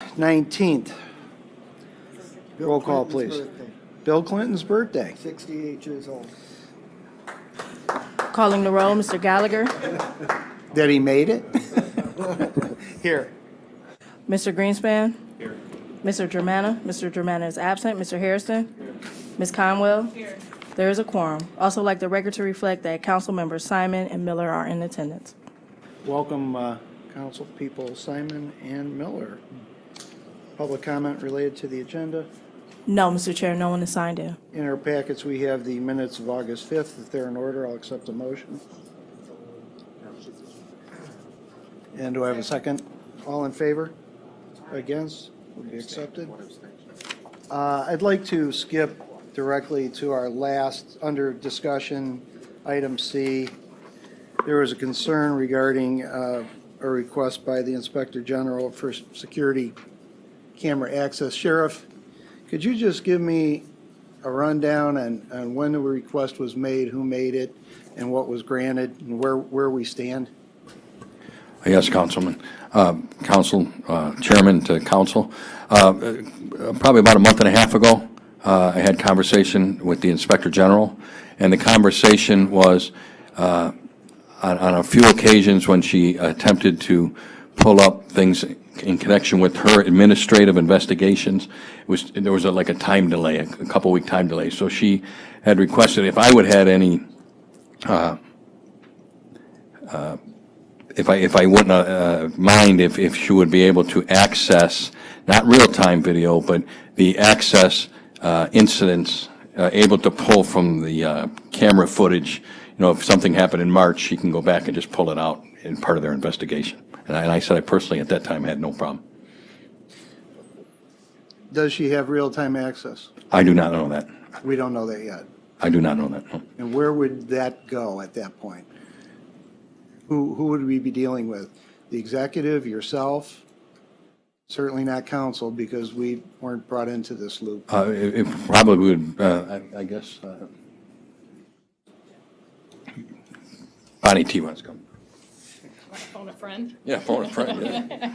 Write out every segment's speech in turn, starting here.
19th. Bill Roll call, Clinton's please. birthday, Bill Clinton's birthday. 68 years old. Calling the roll, Mr. Gallagher. That he made it? Here. Mr. Greenspan. Here. Mr. Germana. Mr. Germana is absent. Mr. Hairston. Ms. Conwell. Here. There is a quorum. Also like the record to reflect that council members Simon and Miller are in attendance. Welcome, council people Simon and Miller. Public comment related to the agenda. No, Mr. Chair, no one is signed in. In our packets, we have the minutes of August 5th. If they're in order, I'll accept a motion. And do I have a second? All in favor? Against? Would be accepted. I'd like to skip directly to our last, under discussion, item C. There was a concern regarding a request by the Inspector General for security camera access. Sheriff, could you just give me a rundown on when the request was made, who made it, and what was granted, and where we stand? Yes, Councilman. Chairman to Council. Probably about a month and a half ago, I had conversation with the Inspector General, and the conversation was on a few occasions when she attempted to pull up things in connection with her administrative investigations, there was like a time delay, a couple-week time delay. So she had requested if I would had any, if I wouldn't mind if she would be able to access, not real-time video, but the access incidents, able to pull from the camera footage. You know, if something happened in March, she can go back and just pull it out in part of their investigation. And I said I personally at that time had no problem. Does she have real-time access? I do not know that. We don't know that yet. I do not know that, no. And where would that go at that point? Who would we be dealing with? The executive, yourself? Certainly not council, because we weren't brought into this loop. It probably would, I guess, Bonnie T wants to come. Phone a friend? Yeah, phone a friend, yeah.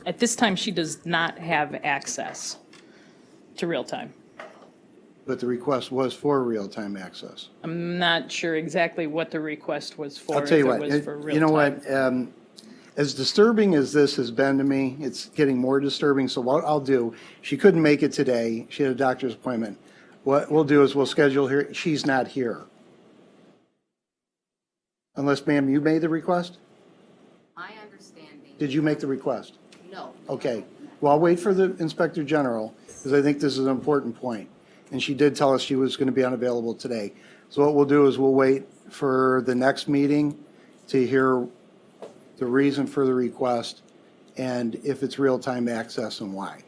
At this time, she does not have access to real time. But the request was for real-time access. I'm not sure exactly what the request was for. I'll tell you if what, it was for real you know time. what, as disturbing as this has been to me, it's getting more disturbing, so what I'll do, she couldn't make it today, she had a doctor's appointment. What we'll do is we'll schedule her, she's not here. Unless, ma'am, you made the request? My understanding. Did you make the request? No. Okay, well, I'll wait for the Inspector General, because I think this is an important point. And she did tell us she was going to be unavailable today. So what we'll do is we'll wait for the next meeting to hear the reason for the request and if it's real-time access and why.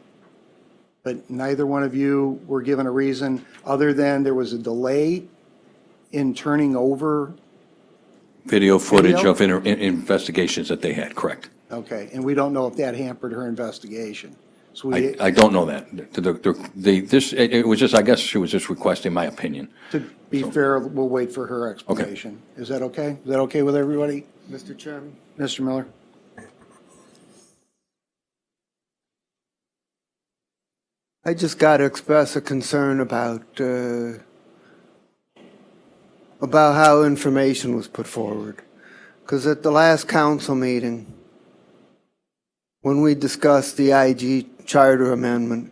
But neither one of you were given a reason other than there was a delay in turning over. Video footage Video? of investigations that they had, correct. Okay, and we don't know if that hampered her investigation. So we, I don't know that. It was just, I guess she was just requesting my opinion. to be fair, we'll wait for her explanation. Is that okay? Is that okay with everybody? Mr. Chairman, Mr. Miller? I just got to express a concern about how information was put forward. Because at the last council meeting, when we discussed the IG charter amendment,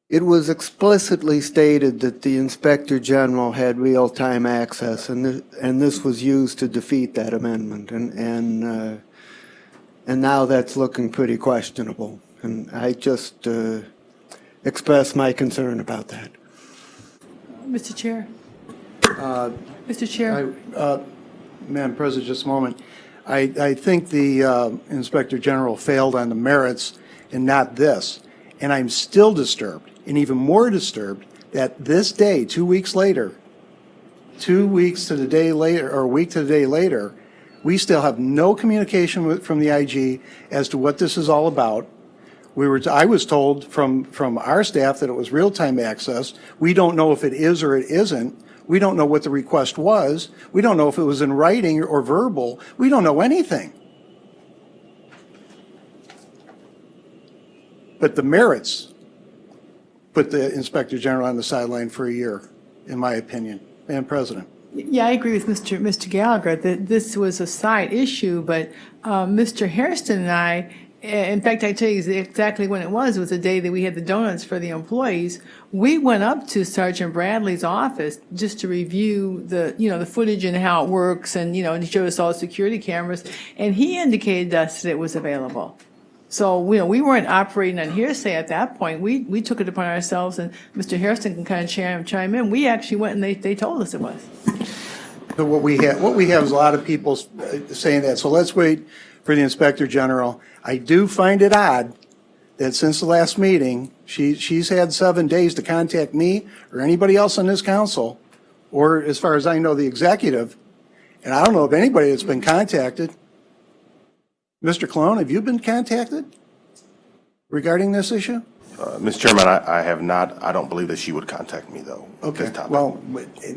it was explicitly stated that the Inspector General had real-time access, and this was used to defeat that amendment. And now that's looking pretty questionable. And I just express my concern about that. Mr. Chair. Mr. Chair. Madam President, just a moment. I think the Inspector General failed on the merits and not this. And I'm still disturbed, and even more disturbed, that this day, 2 weeks later, 2 weeks to the day later, or a week to the day later, we still have no communication from the IG as to what this is all about. I was told from our staff that it was real-time access. We don't know if it is or it isn't. We don't know what the request was. We don't know if it was in writing or verbal. We don't know anything. But the merits put the Inspector General on the sideline for a year, in my opinion. Madam President. Yeah, I agree with Mr. Gallagher that this was a side issue, but Mr. Hairston and I, in fact, I tell you exactly when it was the day that we had the donuts for the employees. We went up to Sergeant Bradley's office just to review the footage and how it works, and, and he showed us all the security cameras, and he indicated to us that it was available. So, we weren't operating on hearsay at that point. We took it upon ourselves, and Mr. Hairston can kind of chime in. We actually went and they told us it was. But what we have is a lot of people saying that. So let's wait for the Inspector General. I do find it odd that since the last meeting, she's had 7 days to contact me or anybody else on this council, or as far as I know, the executive, and I don't know of anybody that's been contacted. Mr. Cologne, have you been contacted regarding this issue? Mr. Chairman, I have not. I don't believe that she would contact me, though. Okay, well,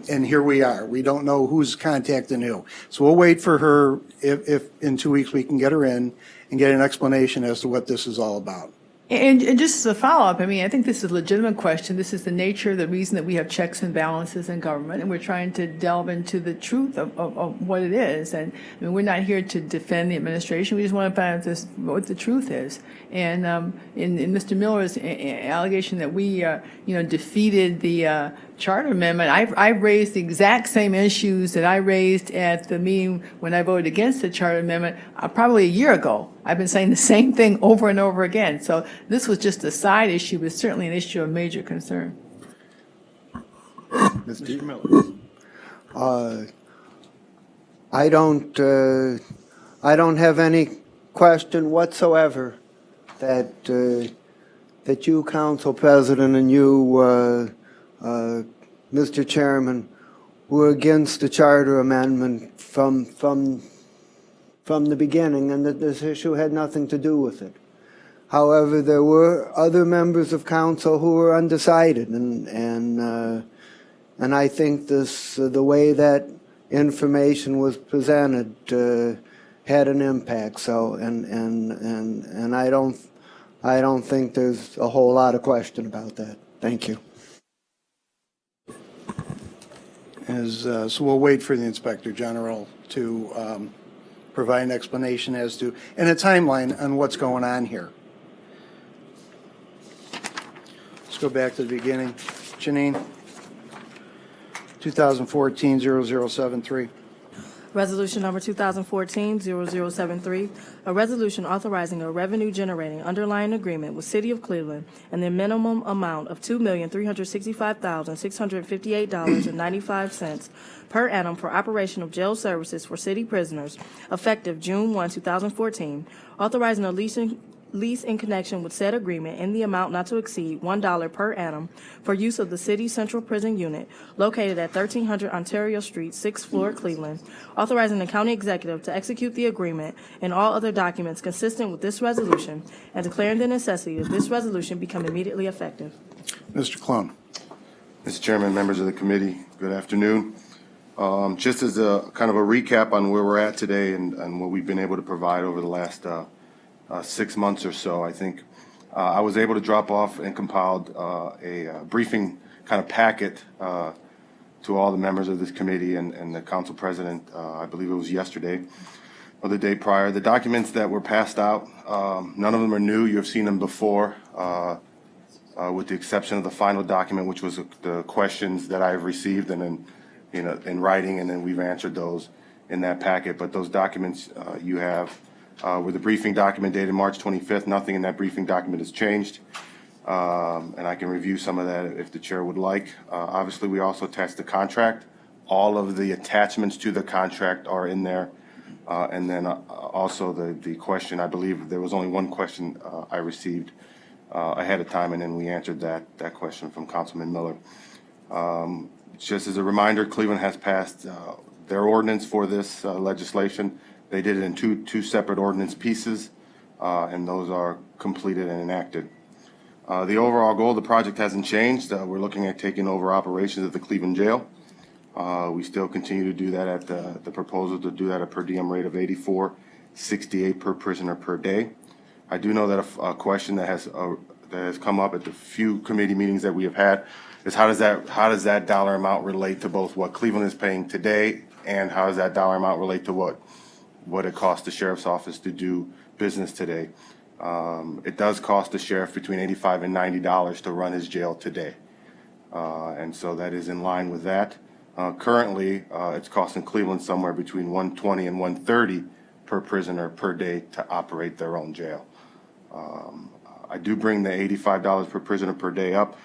and here we are. We don't know who's contacting who. So we'll wait for her, if in 2 weeks we can get her in and get an explanation as to what this is all about. And just as a follow-up, I think this is a legitimate question. This is the nature, the reason that we have checks and balances in government, and we're trying to delve into the truth of what it is. And we're not here to defend the administration. We just want to find out what the truth is. And in Mr. Miller's allegation that we, defeated the charter amendment, I've raised the exact same issues that I raised at the meeting when I voted against the charter amendment probably a year ago. I've been saying the same thing over and over again. So this was just a side issue, but certainly an issue of major concern. Mr. Miller. I don't have any question whatsoever that you, Council President, and you, Mr. Chairman, were against the charter amendment from the beginning, and that this issue had nothing to do with it. However, there were other members of council who were undecided, and I think the way that information was presented had an impact. So, and I don't think there's a whole lot of question about that. Thank you. So we'll wait for the Inspector General to provide an explanation as to, and a timeline on what's going on here. Let's go back to the beginning. Janine, 2014-0073. Resolution number 2014-0073, a resolution authorizing a revenue-generating underlying agreement with City of Cleveland and the minimum amount of $2,365,658.95 per annum for operation of jail services for city prisoners, effective June 1, 2014, authorizing a lease in connection with said agreement in the amount not to exceed $1 per annum for use of the city's central prison unit located at 1300 Ontario Street, 6th floor, Cleveland, authorizing the county executive to execute the agreement and all other documents consistent with this resolution, and declaring the necessity that this resolution become immediately effective. Mr. Cologne. Mr. Chairman, members of the committee, good afternoon. Just as a kind of a recap on where we're at today and what we've been able to provide over the last 6 months or so, I think I was able to drop off and compiled a briefing kind of packet to all the members of this committee and the council president. I believe it was yesterday or the day prior. The documents that were passed out, none of them are new. You have seen them before, with the exception of the final document, which was the questions that I've received and then in writing, and then we've answered those in that packet. But those documents you have were the briefing document dated March 25th. Nothing in that briefing document has changed. And I can review some of that if the chair would like. Obviously, we also attached the contract. All of the attachments to the contract are in there. And then also the question, I believe there was only one question I received ahead of time, and then we answered that question from Councilman Miller. Just as a reminder, Cleveland has passed their ordinance for this legislation. They did it in two separate ordinance pieces, and those are completed and enacted. The overall goal of the project hasn't changed. We're looking at taking over operations at the Cleveland Jail. We still continue to do that at the proposal to do that at a per diem rate of $84.68 per prisoner per day. I do know that a question that has has come up at the few committee meetings that we have had, is how does that dollar amount relate to both what Cleveland is paying today, and how does that dollar amount relate to what it costs the sheriff's office to do business today? It does cost the sheriff between $85 and $90 to run his jail today. And so that is in line with that. Currently, it's costing Cleveland somewhere between $120 and $130 per prisoner per day to operate their own jail. I do bring the $85 per prisoner per day up.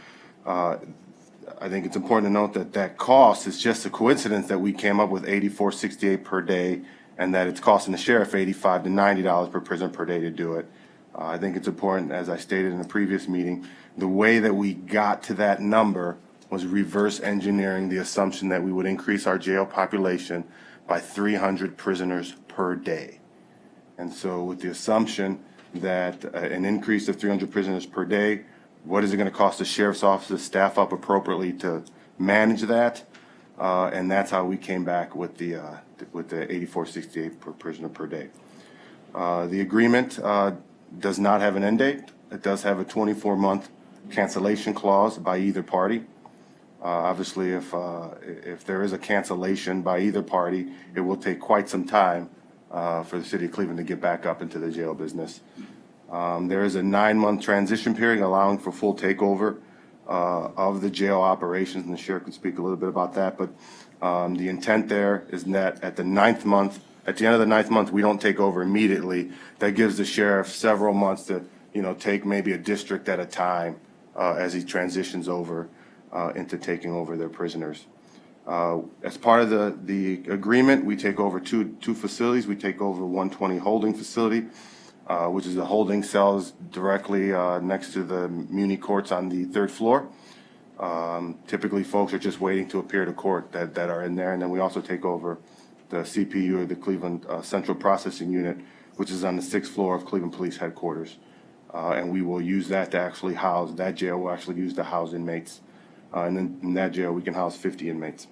I think it's important to note that that cost is just a coincidence that we came up with $84.68 per day, and that it's costing the sheriff $85 to $90 per prisoner per day to do it. I think it's important, as I stated in a previous meeting, the way that we got to that number was reverse engineering the assumption that we would increase our jail population by 300 prisoners per day. And so with the assumption that an increase of 300 prisoners per day, what is it going to cost the sheriff's office to staff up appropriately to manage that? And that's how we came back with the $84.68 per prisoner per day. The agreement does not have an end date. It does have a 24-month cancellation clause by either party. Obviously, if there is a cancellation by either party, it will take quite some time for the city of Cleveland to get back up into the jail business. There is a 9-month transition period allowing for full takeover of the jail operations, and the sheriff can speak a little bit about that. But the intent there is that at the end of the 9th month, we don't take over immediately. That gives the sheriff several months to, take maybe a district at a time as he transitions over into taking over their prisoners. As part of the agreement, we take over two facilities. We take over 120 holding facility, which is the holding cells directly next to the Muni courts on the 3rd floor. Typically, folks are just waiting to appear to court that are in there. And then we also take over the CPU, or the Cleveland Central Processing Unit, which is on the 6th floor of Cleveland Police Headquarters. And we will use that to actually house, that jail will actually use to house inmates. And then in that jail, we can house 50 inmates.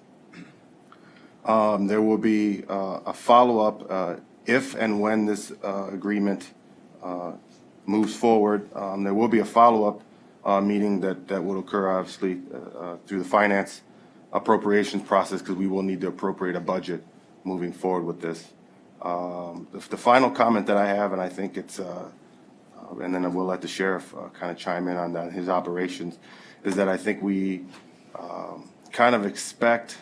There will be a follow-up if and when this agreement moves forward. There will be a follow-up meeting that will occur, obviously, through the finance appropriations process, because we will need to appropriate a budget moving forward with this. The final comment that I have, and I think it's, and then we'll let the sheriff kind of chime in on that, his operations, is that I think we kind of expect,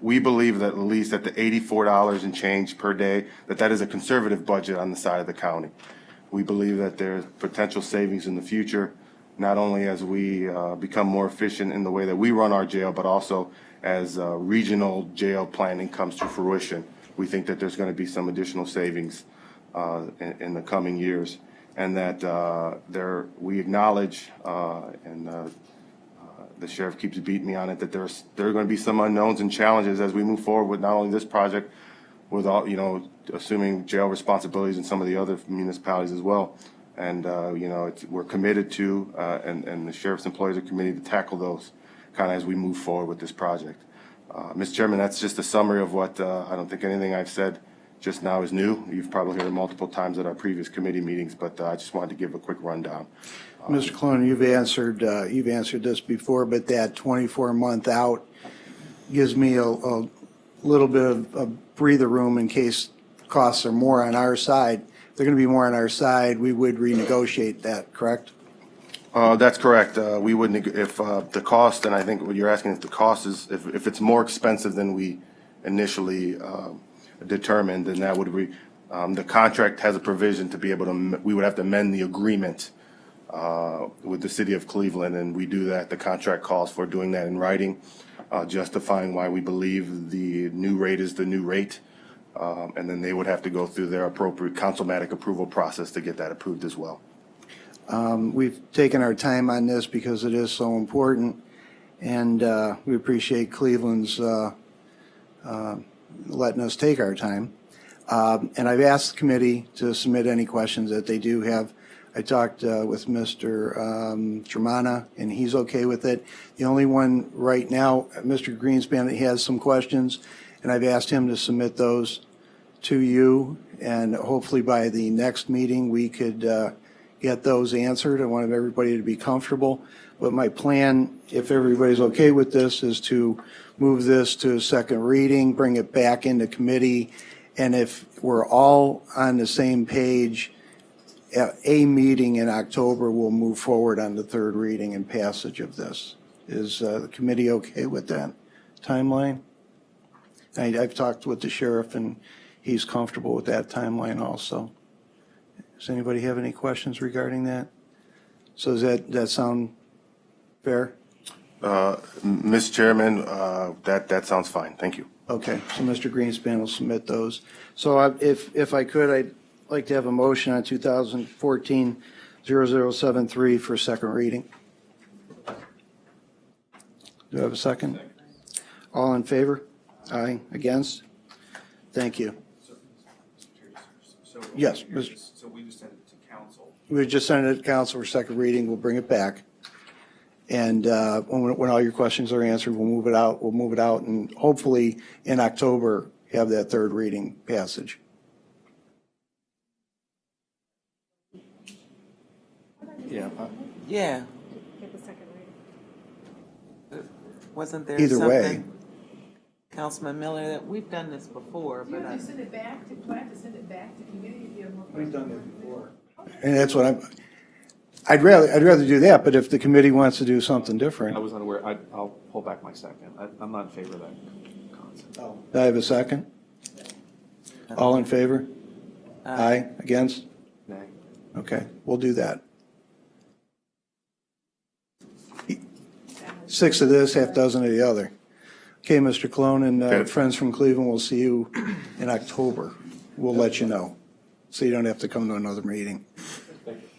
we believe that at least at the $84 and change per day, that is a conservative budget on the side of the county. We believe that there's potential savings in the future, not only as we become more efficient in the way that we run our jail, but also as regional jail planning comes to fruition. We think that there's going to be some additional savings in the coming years, and that we acknowledge, and the sheriff keeps beating me on it, that there are going to be some unknowns and challenges as we move forward with not only this project, with all, assuming jail responsibilities in some of the other municipalities as well. And, we're committed to, and the sheriff's employees are committed to tackle those kind of as we move forward with this project. Mr. Chairman, that's just a summary of what, I don't think anything I've said just now is new. You've probably heard it multiple times at our previous committee meetings, but I just wanted to give a quick rundown. Mr. Colon, you've answered this before, but that 24-month out gives me a little bit of breather room in case costs are more on our side. If they're going to be more on our side, we would renegotiate that, correct? That's correct. We wouldn't, if the cost, and I think what you're asking, if the cost is, if it's more expensive than we initially determined, then that would be, the contract has a provision to be able to, we would have to amend the agreement with the city of Cleveland, and we do that. The contract calls for doing that in writing, justifying why we believe the new rate is the new rate. And then they would have to go through their appropriate councilmatic approval process to get that approved as well. We've taken our time on this because it is so important, and we appreciate Cleveland's letting us take our time. And I've asked the committee to submit any questions that they do have. I talked with Mr. Germana, and he's okay with it. The only one right now, Mr. Greenspan, he has some questions, and I've asked him to submit those to you, and hopefully by the next meeting we could get those answered. I want everybody to be comfortable. But my plan, if everybody's okay with this, is to move this to a second reading, bring it back into committee, and if we're all on the same page, at a meeting in October, we'll move forward on the third reading and passage of this. Is the committee okay with that timeline? I've talked with the sheriff, and he's comfortable with that timeline also. Does anybody have any questions regarding that? So does that sound fair? Mr. Chairman, that sounds fine. Thank you. Okay, so Mr. Greenspan will submit those. So if I could, I'd like to have a motion on 2014-0073 for second reading. Do I have a second? All in favor? Aye. Against? Thank you. Yes. So we just send it to council. We just send it to council for second reading. We'll bring it back. And when all your questions are answered, we'll move it out. We'll move it out, and hopefully in October, have that third reading passage. Yeah. Yeah. Wasn't there Either way. something, Councilman Miller, that we've done this before, but I. send it back to, plan to send it back to committee if you have more We've done that before. And that's what I'd rather do that, but if the committee wants to do something I different. was unaware. I'll pull back my second. I'm not in favor of that concept. Do I have a second? All in favor? Aye. Against? Nay. Okay, we'll do that. 6 of this, half dozen of the other. Okay, Mr. Cologne and Okay. friends from Cleveland, we'll see you in October. We'll let you know, so you don't have to come to another meeting.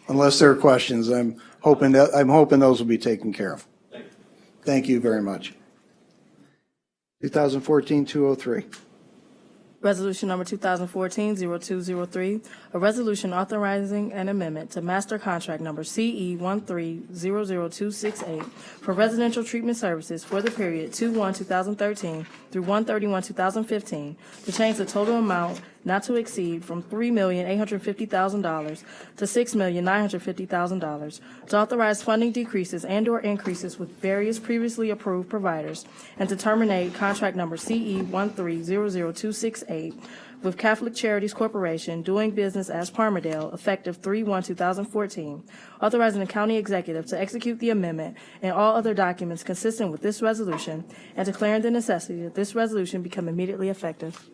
Unless there are questions, I'm hoping those will be taken care of. Thank you very much. 2014-203. Resolution number 2014-0203, a resolution authorizing an amendment to master contract number CE 1300268 for residential treatment services for the period 2/1/2013 through 1/31/2015 to change the total amount not to exceed from $3,850,000 to $6,950,000, to authorize funding decreases and/or increases with various previously approved providers, and to terminate contract number CE 1300268 with Catholic Charities Corporation doing business as Parmerdale effective 3/1/2014, authorizing the county executive to execute the amendment and all other documents consistent with this resolution, and declaring the necessity that this resolution become immediately effective.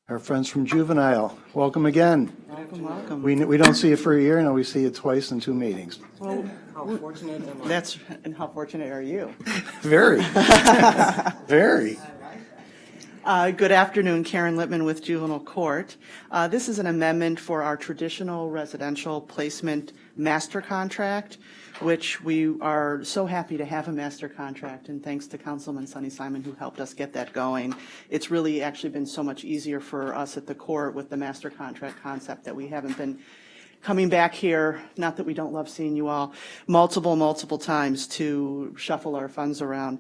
Our friends from Juvenile, welcome again. Welcome. We don't see you for a year, now we see you twice in 2 meetings. Well, that's, and how fortunate are you? Very, very. Good afternoon, Karen Lippman with Juvenile Court. This is an amendment for our traditional residential placement master contract, which we are so happy to have a master contract, and thanks to Councilman Sonny Simon who helped us get that going. It's really actually been so much easier for us at the court with the master contract concept that we haven't been coming back here, not that we don't love seeing you all, multiple times to shuffle our funds around.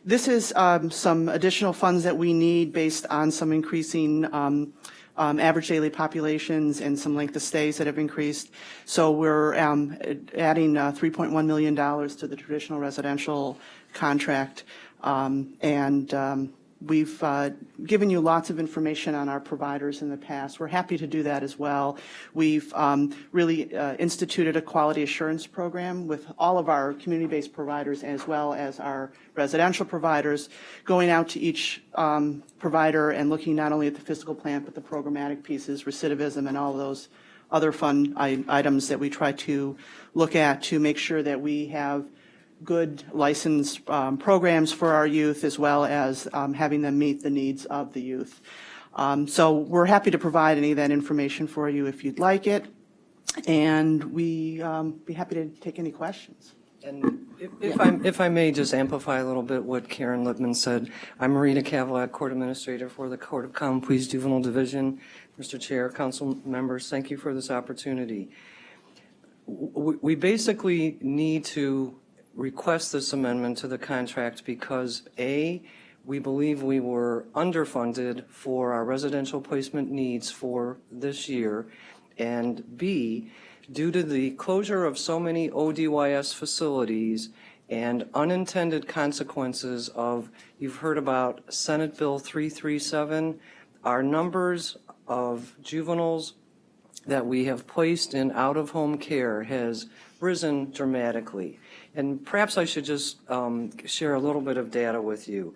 This is some additional funds that we need based on some increasing average daily populations and some length of stays that have increased. So we're adding $3.1 million to the traditional residential contract. We've given you lots of information on our providers in the past. We're happy to do that as well. We've really instituted a quality assurance program with all of our community-based providers as well as our residential providers, going out to each provider and looking not only at the fiscal plan, but the programmatic pieces, recidivism, and all of those other fun items that we try to look at to make sure that we have good licensed programs for our youth, as well as having them meet the needs of the youth. So we're happy to provide any of that information for you if you'd like it, and we be happy to take any questions. And if I may just amplify a little bit what Karen Lippman said, I'm Marina Cavallot, Court Administrator for the Court of Common Pleas Juvenile Division. Mr. Chair, council members, thank you for this opportunity. We basically need to request this amendment to the contract because, A, we believe we were underfunded for our residential placement needs for this year, And B, due to the closure of so many ODYS facilities and unintended consequences of, you've heard about Senate Bill 337, our numbers of juveniles that we have placed in out-of-home care has risen dramatically. And perhaps I should just share a little bit of data with you.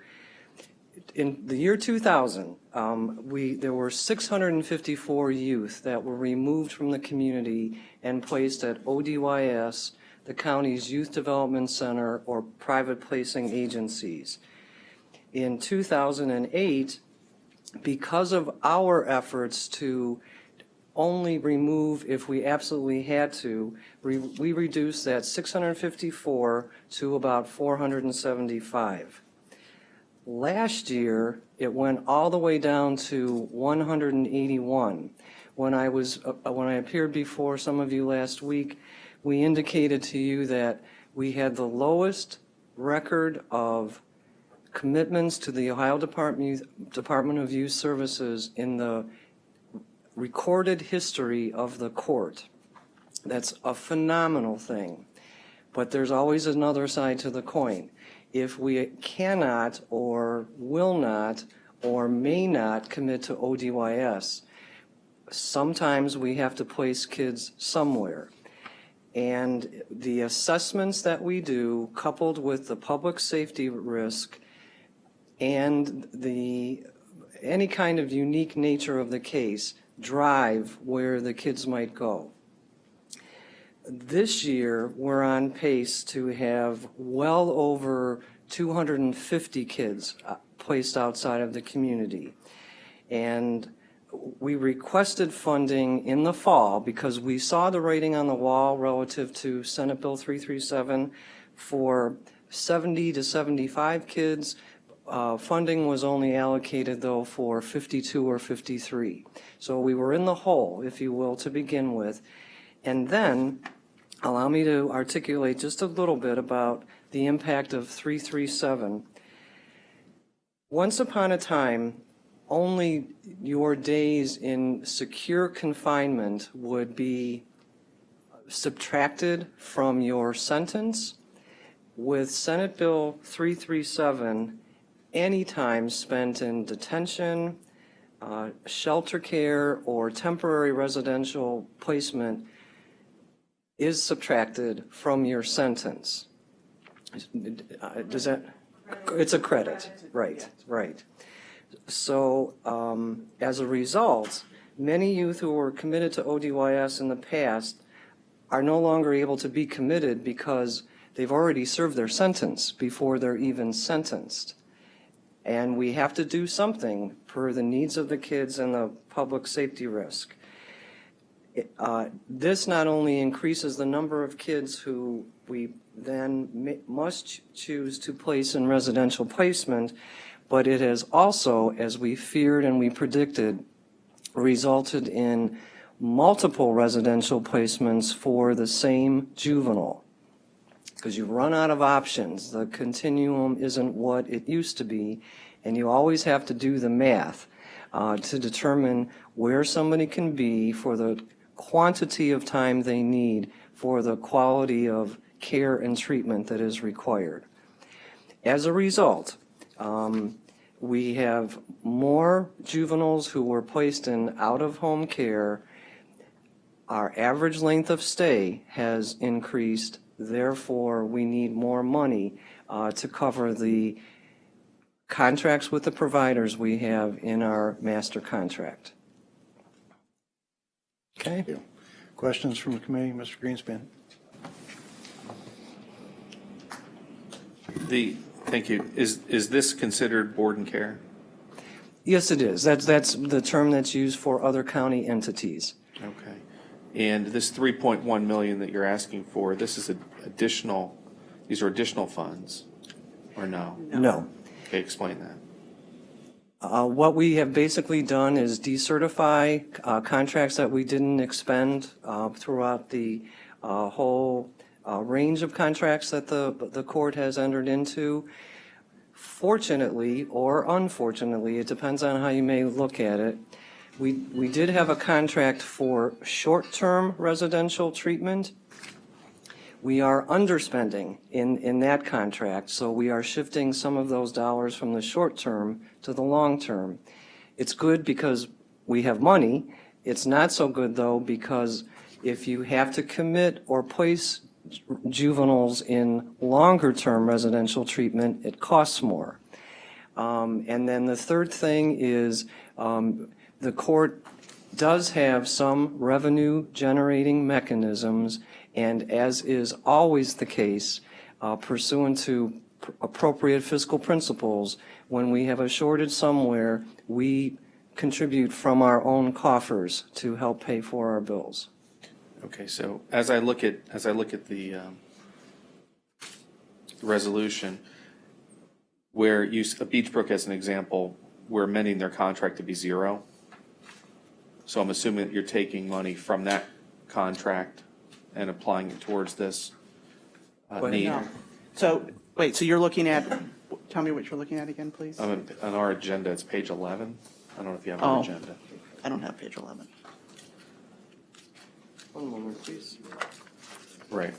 In the year 2000, there were 654 youth that were removed from the community and placed at ODYS, the county's youth development center, or private placing agencies. In 2008, because of our efforts to only remove if we absolutely had to, we reduced that 654 to about 475. Last year, it went all the way down to 181. When I appeared before some of you last week, we indicated to you that we had the lowest record of commitments to the Ohio Department of Youth Services in the recorded history of the court. That's a phenomenal thing. But there's always another side to the coin. If we cannot or will not or may not commit to ODYS, sometimes we have to place kids somewhere. And the assessments that we do, coupled with the public safety risk and any kind of unique nature of the case, drive where the kids might go. This year, we're on pace to have well over 250 kids placed outside of the community. And we requested funding in the fall because we saw the writing on the wall relative to Senate Bill 337 for 70 to 75 kids. Funding was only allocated, though, for 52 or 53. So we were in the hole, if you will, to begin with. And then, allow me to articulate just a little bit about the impact of 337. Once upon a time, only your days in secure confinement would be subtracted from your sentence. With Senate Bill 337, any time spent in detention, shelter care, or temporary residential placement is subtracted from your sentence. Does that? It's a credit, right. So as a result, many youth who were committed to ODYS in the past are no longer able to be committed because they've already served their sentence before they're even sentenced. And we have to do something per the needs of the kids and the public safety risk. This not only increases the number of kids who we then must choose to place in residential placement, but it has also, as we feared and we predicted, resulted in multiple residential placements for the same juvenile. Because you run out of options. The continuum isn't what it used to be, and you always have to do the math to determine where somebody can be for the quantity of time they need for the quality of care and treatment that is required. As a result, we have more juveniles who were placed in out-of-home care. Our average length of stay has increased. Therefore, we need more money to cover the contracts with the providers we have in our master contract. Okay? Questions from the committee, Mr. Greenspan? Thank you. Is this considered board and care? Yes, it is. That's the term that's used for other county entities. Okay. And this 3.1 million that you're asking for, this is additional, these are additional funds, or no? No. Okay, explain that. What we have basically done is decertify contracts that we didn't expend throughout the whole range of contracts that the court has entered into. Fortunately or unfortunately, it depends on how you may look at it, We did have a contract for short-term residential treatment. We are underspending in that contract, so we are shifting some of those dollars from the short term to the long term. It's good because we have money. It's not so good, though, because if you have to commit or place juveniles in longer-term residential treatment, it costs more. And then the third thing is the court does have some revenue-generating mechanisms, and as is always the case, pursuant to appropriate fiscal principles, when we have a shortage somewhere, we contribute from our own coffers to help pay for our bills. Okay, so as I look at the resolution, where you, Beechbrook as an example, we're amending their contract to be zero. So I'm assuming that you're taking money from that contract and applying it towards this need. No. So, wait, so you're looking at, tell me what you're looking at again, please? On our agenda, it's page 11. I don't know if you have an Oh. agenda. I don't have page 11. One moment, please. Right.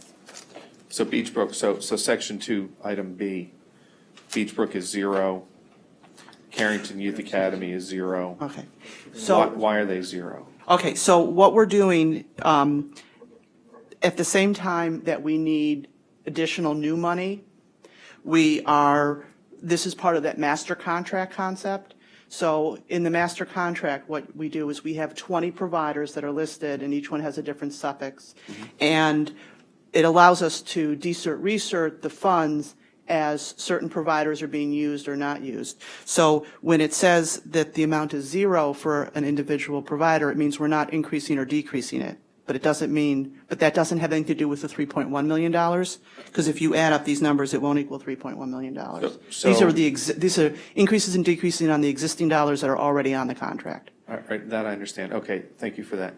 So Beechbrook, so section 2, item B, Beechbrook is zero. Carrington Youth Academy is zero. Okay. So. Why are they zero? Okay, so what we're doing, at the same time that we need additional new money, this is part of that master contract concept. So in the master contract, what we do is we have 20 providers that are listed, and each one has a different suffix. And it allows us to resert the funds as certain providers are being used or not used. So when it says that the amount is zero for an individual provider, it means we're not increasing or decreasing it. But that doesn't have anything to do with the $3.1 million, because if you add up these numbers, it won't equal $3.1 million. These are increases and decreasing on the existing dollars that are already on the contract. All right, that I understand. Okay, thank you for that.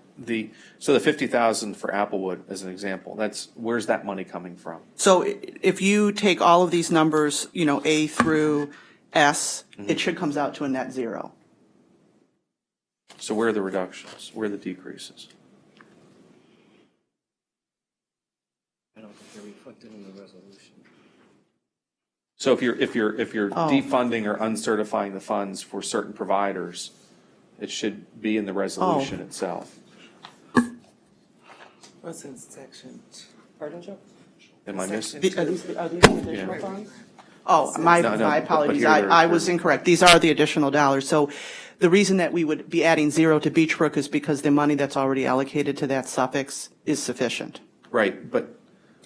So the 50,000 for Applewood as an example, where's that money coming from? So if you take all of these numbers, A through S, it should comes out to a net zero. So where are the reductions? Where are the decreases? I don't think they're reflected in the resolution. So if you're Oh. defunding or uncertifying the funds for certain providers, it should be in the resolution itself. What's in section? Pardon, Joe? Am I missing? Are these the additional funds? Oh, my No, my but apologies. here I they're- was incorrect. These are the additional dollars. So the reason that we would be adding zero to Beechbrook is because the money that's already allocated to that suffix is sufficient. Right, but,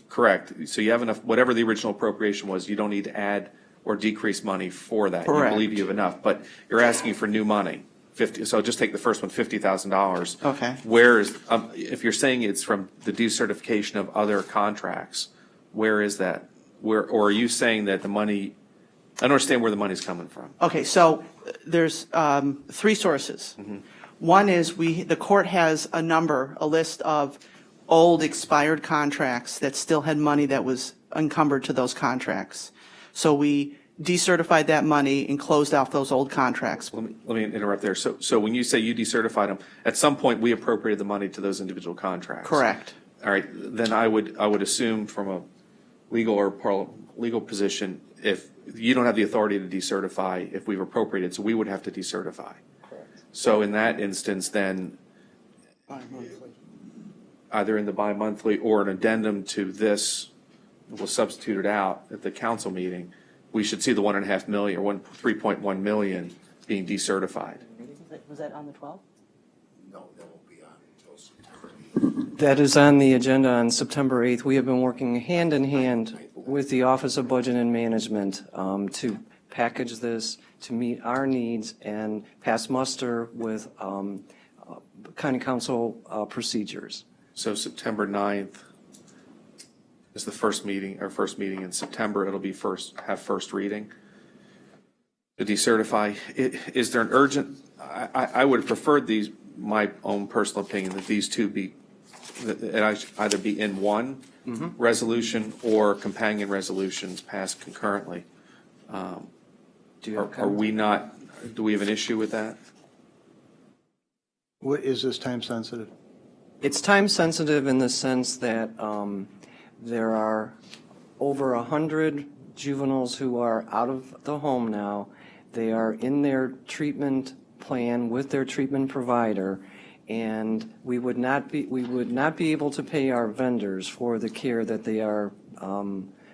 correct. So you have enough, whatever the original appropriation was, you don't need to add or decrease money for that. Correct. You believe you have enough, but you're asking for new money. So just take the first one, $50,000. Okay. Where is, if you're saying it's from the decertification of other contracts, where is that? Or are you saying that the money, I don't understand where the money's coming from. Okay, so there's three sources. One is the court has a list of old expired contracts that still had money that was encumbered to those contracts. So we decertified that money and closed out those old contracts. Let me interrupt there. So when you say you decertified them, at some point we appropriated the money to those individual contracts. Correct. All right, then I would assume from a legal position, if you don't have the authority to decertify, if we've appropriated, so we would have to decertify. Correct. So in that instance, then either in the bi-monthly or an addendum to this, we'll substitute it out at the council meeting, we should see the 1.5 million or 3.1 million being decertified. Was that on the 12th? That is on the agenda on September 8th. We have been working hand in hand with the Office of Budget and Management to package this to meet our needs and pass muster with county council procedures. So September 9th is the first meeting in September. It'll be have first reading to decertify. Is there an urgent, I would have preferred these, my own personal opinion, that these two either be in one resolution or companion resolutions passed concurrently. Do you have Are we not, do we have an issue with that? What, is this time sensitive? It's time sensitive in the sense that there are over 100 juveniles who are out of the home now. They are in their treatment plan with their treatment provider, and we would not be able to pay our vendors for the care that they are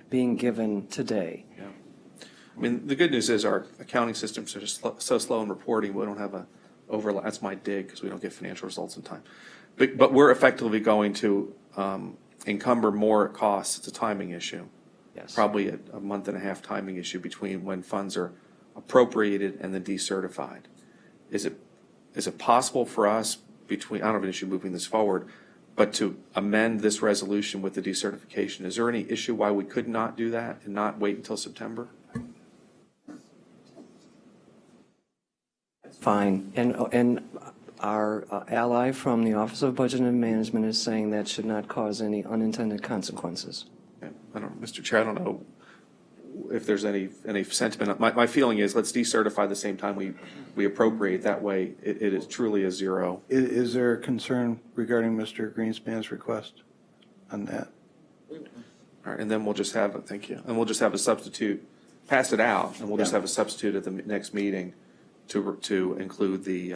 being given today. Yeah. I mean, the good news is our accounting systems are just so slow in reporting, we don't have a overlap. That's my dig, because we don't get financial results in time. But we're effectively going to encumber more costs. It's a timing issue. Yes. Probably a month and a half timing issue between when funds are appropriated and then decertified. Is it possible for us between, I don't have an issue moving this forward, but to amend this resolution with the decertification? Is there any issue why we could not do that and not wait until September? Fine. And our ally from the Office of Budget and Management is saying that should not cause any unintended consequences. Yeah, I don't, Mr. Chair, I don't know if there's any sentiment. My feeling is let's decertify the same time we appropriate. That way, it is truly a zero. Is there a concern regarding Mr. Greenspan's request on that? All right, and then we'll just have, thank you, and we'll just have a substitute, pass it out, and we'll just Yeah. have a substitute at the next meeting to include the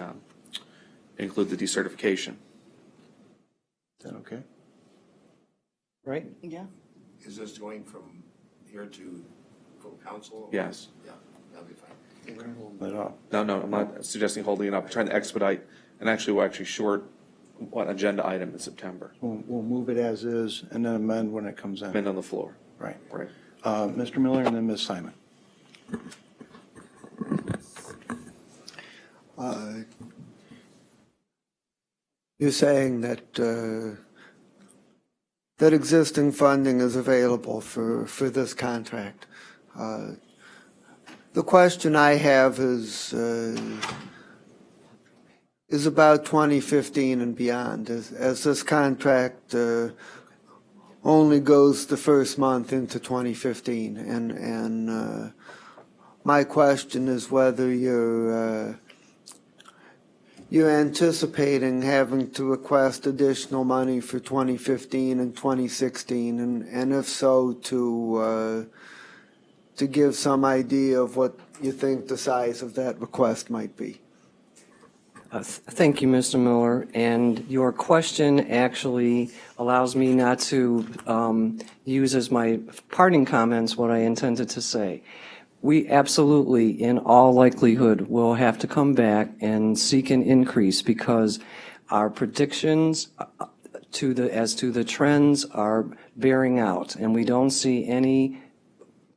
decertification. Is that okay? Right? Yeah. Is this going from here to full council? Yes. Yeah, that'll be fine. At all? No, I'm not suggesting holding it up, I'm trying to expedite, and actually, we're actually short one agenda item in September, We'll move it as is and then amend when it comes in. amend on the floor. Right. Right. Mr. Miller and then Ms. Simon. You're saying that that existing funding is available for this contract. The question I have is about 2015 and beyond. As this contract only goes the first month into 2015, and my question is whether you're anticipating having to request additional money for 2015 and 2016, and if so, to give some idea of what you think the size of that request might be. Thank you, Mr. Miller. And your question actually allows me not to use as my parting comments what I intended to say. We absolutely, in all likelihood, will have to come back and seek an increase because our predictions as to the trends are bearing out, and we don't see any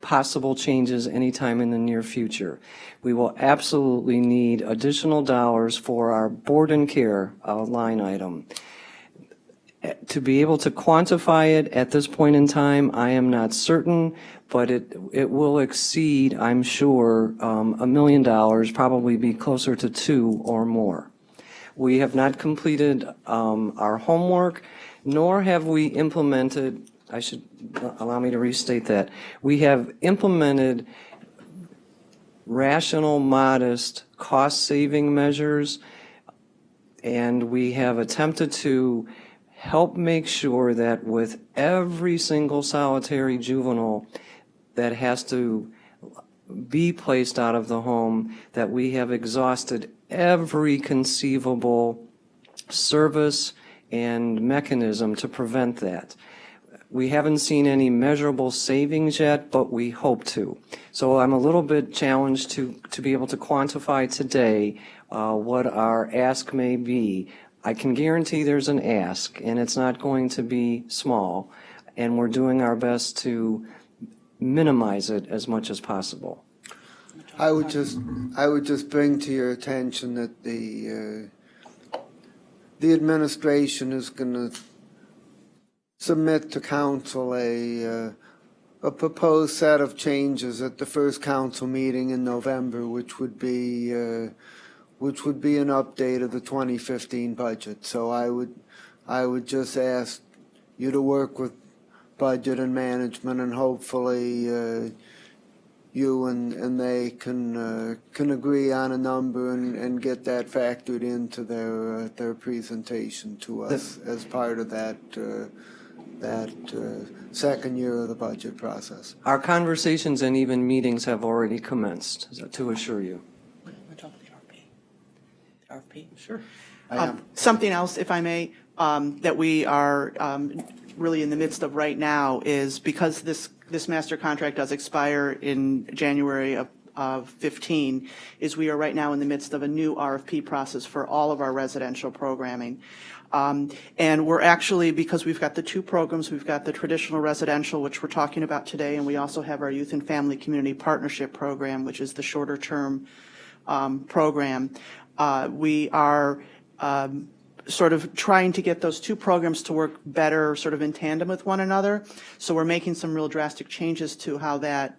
possible changes anytime in the near future. We will absolutely need additional dollars for our board and care line item. To be able to quantify it at this point in time, I am not certain, but it will exceed, I'm sure, $1 million, probably be closer to 2 or more. We have not completed our homework, nor have we implemented, allow me to restate that, we have implemented rational, modest, cost-saving measures, and we have attempted to help make sure that with every single solitary juvenile that has to be placed out of the home, that we have exhausted every conceivable service and mechanism to prevent that. We haven't seen any measurable savings yet, but we hope to. So I'm a little bit challenged to be able to quantify today what our ask may be. I can guarantee there's an ask, and it's not going to be small, and we're doing our best to minimize it as much as possible. I would just bring to your attention that the administration is going to submit to council a proposed set of changes at the first council meeting in November, which would be an update of the 2015 budget. So I would just ask you to work with budget and management, and hopefully you and they can agree on a number and get that factored into their presentation to us as part of that second year of the budget process. Our conversations and even meetings have already commenced, to assure you. We're talking about the RFP. Sure. Something else, if I may, that we are really in the midst of right now is because this master contract does expire in January of 15, is we are right now in the midst of a new RFP process for all of our residential programming. And we're actually, because we've got the two programs, we've got the traditional residential, which we're talking about today, and we also have our Youth and Family Community Partnership Program, which is the shorter term program. We are sort of trying to get those two programs to work better sort of in tandem with one another. So we're making some real drastic changes to how that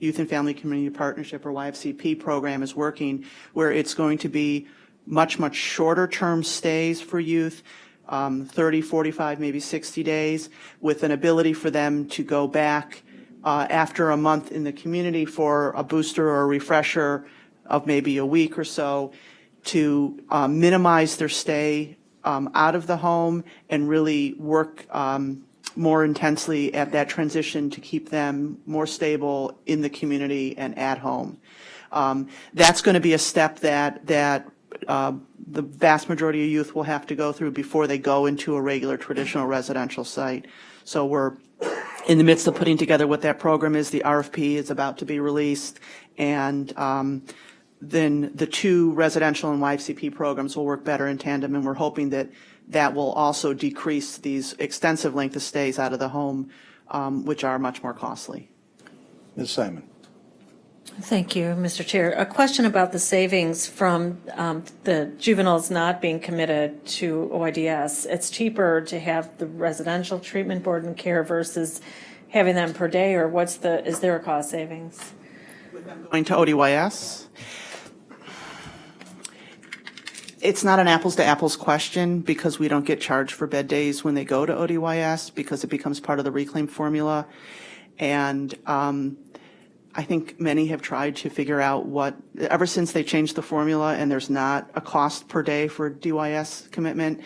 Youth and Family Community Partnership, or YFCP program, is working, where it's going to be much, much shorter term stays for youth, 30, 45, maybe 60 days, with an ability for them to go back after a month in the community for a booster or a refresher of maybe a week or so, to minimize their stay out of the home and really work more intensely at that transition to keep them more stable in the community and at home. That's going to be a step that the vast majority of youth will have to go through before they go into a regular traditional residential site. So we're in the midst of putting together what that program is. The RFP is about to be released, and then the two residential and YFCP programs will work better in tandem, and we're hoping that that will also decrease these extensive length of stays out of the home, which are much more costly. Ms. Simon. Thank you, Mr. Chair. A question about the savings from the juveniles not being committed to OIDS. It's cheaper to have the residential treatment board and care versus having them per day, or is there a cost savings? Going to ODYS? It's not an apples to apples question, because we don't get charged for bed days when they go to ODYS, because it becomes part of the reclaim formula. And I think many have tried to figure out ever since they changed the formula and there's not a cost per day for DYS commitment,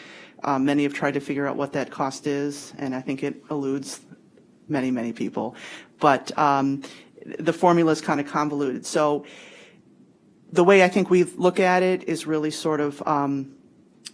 many have tried to figure out what that cost is, and I think it eludes many, many people. But the formula is kind of convoluted. So the way I think we look at it is really sort of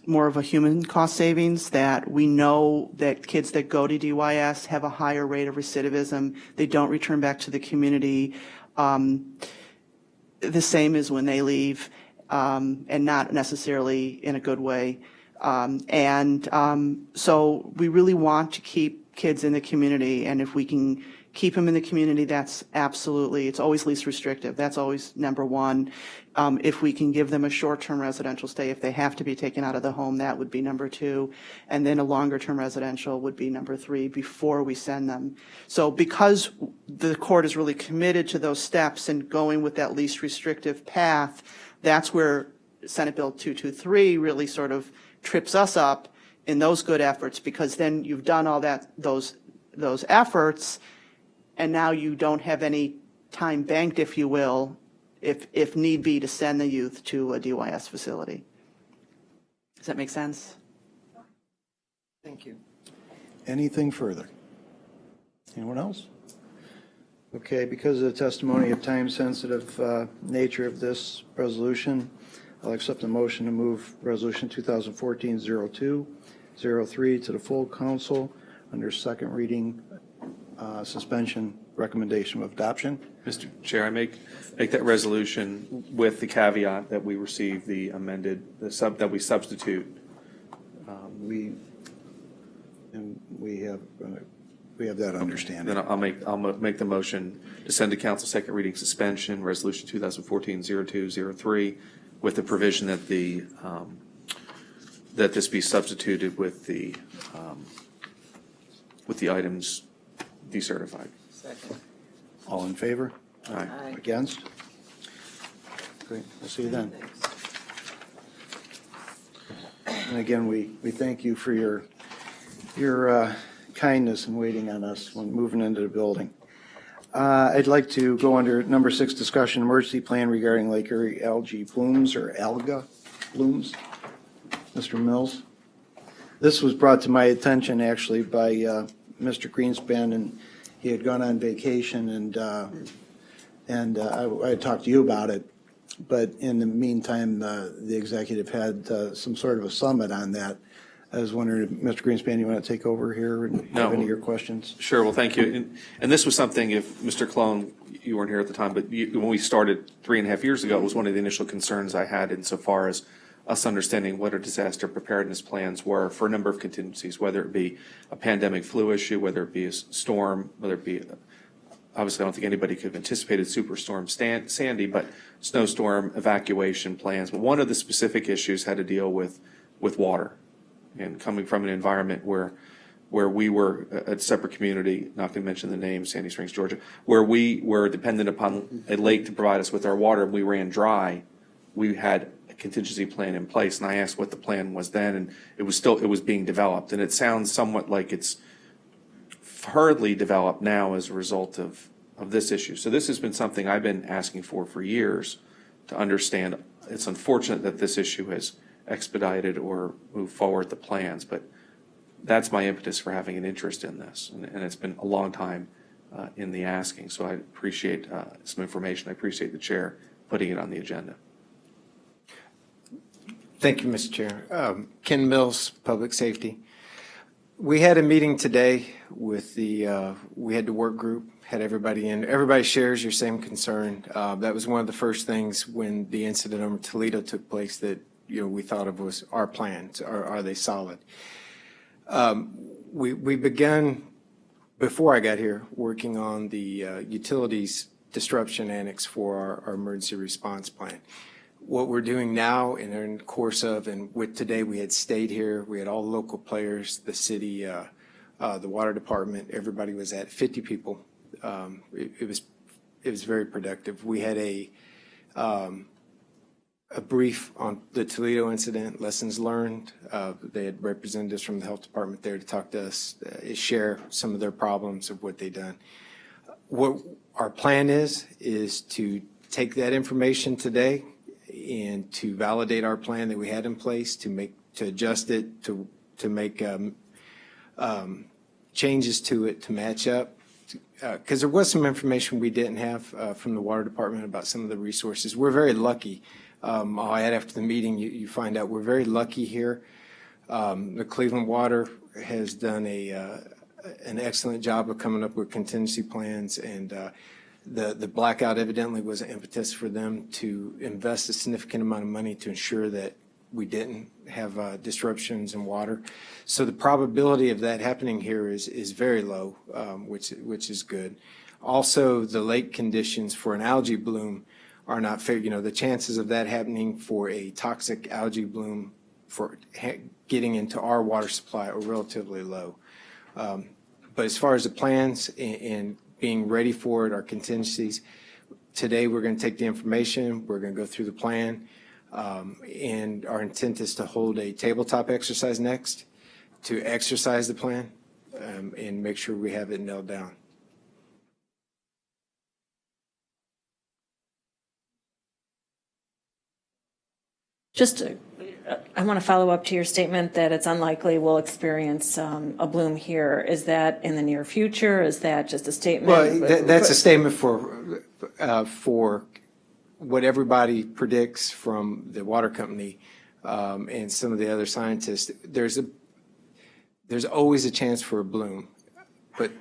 more of a human cost savings, that we know that kids that go to DYS have a higher rate of recidivism. They don't return back to the community the same as when they leave, and not necessarily in a good way. So we really want to keep kids in the community, and if we can keep them in the community, that's absolutely, it's always least restrictive. That's always number one. If we can give them a short-term residential stay, if they have to be taken out of the home, that would be number two. And then a longer-term residential would be number three before we send them. So because the court is really committed to those steps and going with that least restrictive path, that's where Senate Bill 223 really sort of trips us up in those good efforts, because then you've done all those efforts, and now you don't have any time banked, if you will, if need be, to send the youth to a DYS facility. Does that make sense? Thank you. Anything further? Anyone else? Okay, because of the testimony of time-sensitive nature of this resolution, I'll accept a motion to move Resolution 2014-0203 to the full council under second reading, suspension, recommendation of adoption. Mr. Chair, I make that resolution with the caveat that we receive the amended, that we substitute. We have that understanding. Then I'll make the motion to send to council second reading suspension, Resolution 2014-0203, with the provision that that this be substituted with the items decertified. Second. All in favor? Aye. Against? Great, we'll see you then. And again, we thank you for your kindness in waiting on us when moving into the building. I'd like to go under number 6, discussion emergency plan regarding Lake Erie algae blooms or alga blooms. Mr. Mills. This was brought to my attention actually by Mr. Greenspan, and he had gone on vacation, and I talked to you about it. But in the meantime, the executive had some sort of a summit on that. I was wondering, if Mr. Greenspan, you want to take over here and have any of your questions? Sure, well, thank you. And this was something, if Mr. Cologne, you weren't here at the time, but when we started 3.5 years ago, it was one of the initial concerns I had insofar as us understanding what our disaster preparedness plans were for a number of contingencies, whether it be a pandemic flu issue, whether it be a storm, whether it be, obviously I don't think anybody could have anticipated Superstorm Sandy, but snowstorm evacuation plans. But one of the specific issues had to deal with water. And coming from an environment where we were a separate community, not going to mention the name, Sandy Springs, Georgia, where we were dependent upon a lake to provide us with our water, and we ran dry, we had a contingency plan in place. And I asked what the plan was then, and it was being developed. And it sounds somewhat like it's hurriedly developed now as a result of this issue. So this has been something I've been asking for years to understand. It's unfortunate that this issue has expedited or moved forward the plans, but that's my impetus for having an interest in this, and it's been a long time in the asking. So I appreciate some information. I appreciate the chair putting it on the agenda. Thank you, Mr. Chair. Ken Mills, Public Safety. We had a meeting today with we had the work group, had everybody in. Everybody shares your same concern. That was one of the first things when the incident over Toledo took place that we thought of was our plans. Are they solid? We began, before I got here, working on the utilities disruption annex for our emergency response plan. What we're doing now, and in the course of, and with today, we had stayed here, we had all the local players, the city, the water department, everybody was at 50 people. It was very productive. We had a brief on the Toledo incident, lessons learned. They had representatives from the health department there to talk to us, share some of their problems of what they've done. What our plan is to take that information today and to validate our plan that we had in place, to adjust it, to make changes to it to match up. Because there was some information we didn't have from the water department about some of the resources. We're very lucky. I'll add after the meeting, you find out we're very lucky here. The Cleveland Water has done an excellent job of coming up with contingency plans, and the blackout evidently was an impetus for them to invest a significant amount of money to ensure that we didn't have disruptions in water. So the probability of that happening here is very low, which is good. Also, the lake conditions for an algae bloom are not fair. The chances of that happening for a toxic algae bloom for getting into our water supply are relatively low. But as far as the plans and being ready for it, our contingencies, today we're going to take the information, we're going to go through the plan, and our intent is to hold a tabletop exercise next to exercise the plan and make sure we have it nailed down. I want to follow up to your statement that it's unlikely we'll experience a bloom here. Is that in the near future? Is that just a statement? Well, that's a statement for what everybody predicts from the water company and some of the other scientists. There's always a chance for a bloom, but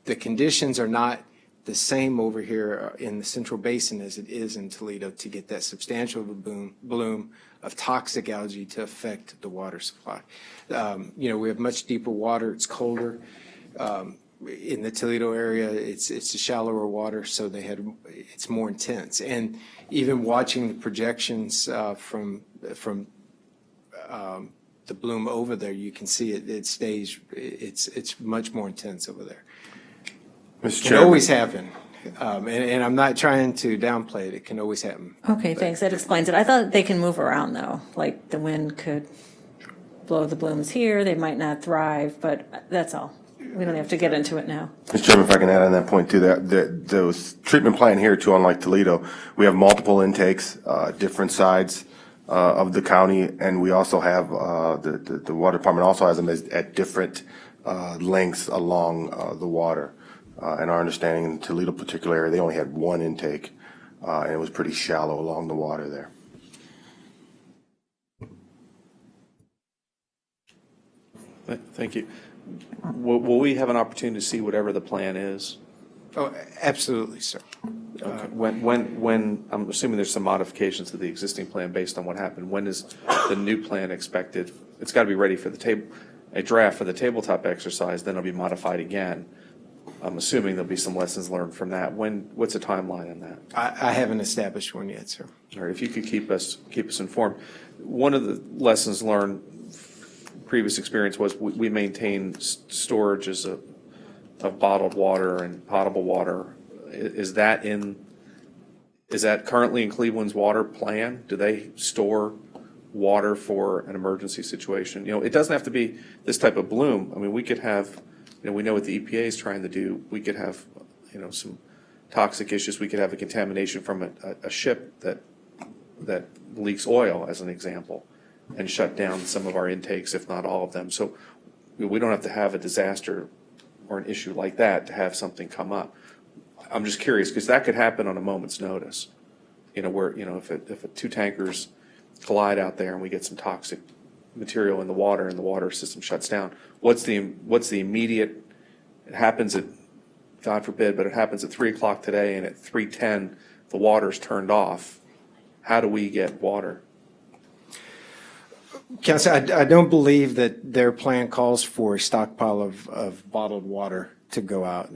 the conditions are not the same over here in the Central Basin as it is in Toledo to get that substantial bloom of toxic algae to affect the water supply. We have much deeper water. It's colder. In the Toledo area, it's a shallower water, so it's more intense. And even watching the projections from the bloom over there, you can see it's much more intense over there. Mr. It Chairman. can always happen. And I'm not trying to downplay it. It can always happen. Okay, thanks. That explains it. I thought they can move around, though. Like the wind could blow the blooms here. They might not thrive, but that's all. we don't have to get into it now. Mr. Chairman, if I can add on that point too, those treatment plant here too, unlike Toledo, we have multiple intakes, different sides of the county, and we also have, the water department also has them at different lengths along the water. And our understanding in Toledo particular area, they only had one intake, and it was pretty shallow along the water there. Thank you. Will we have an opportunity to see whatever the plan is? Oh, absolutely, sir. Okay. When, I'm assuming there's some modifications to the existing plan based on what happened. When is the new plan expected? It's got to be ready for the table, a draft for the tabletop exercise, then it'll be modified again. I'm assuming there'll be some lessons learned from that. What's the timeline on that? I haven't established one yet, sir. All right, if you could keep us informed. One of the lessons learned, previous experience was we maintain storages of bottled water and potable water. Is that currently in Cleveland's water plan? Do they store water for an emergency situation? You know, it doesn't have to be this type of bloom. I mean, we could have, you know, we know what the EPA is trying to do. We could have, you know, some toxic issues. We could have a contamination from a ship that leaks oil, as an example, and shut down some of our intakes, if not all of them. So we don't have to have a disaster or an issue like that to have something come up. I'm just curious, because that could happen on a moment's notice. You know, where, you know, if two tankers collide out there and we get some toxic material in the water and the water system shuts down, what's the immediate, it happens at, God forbid, but it happens at 3 o'clock today, and at 3:10, the water's turned off. How do we get water? Council, I don't believe that their plan calls for a stockpile of bottled water to go out.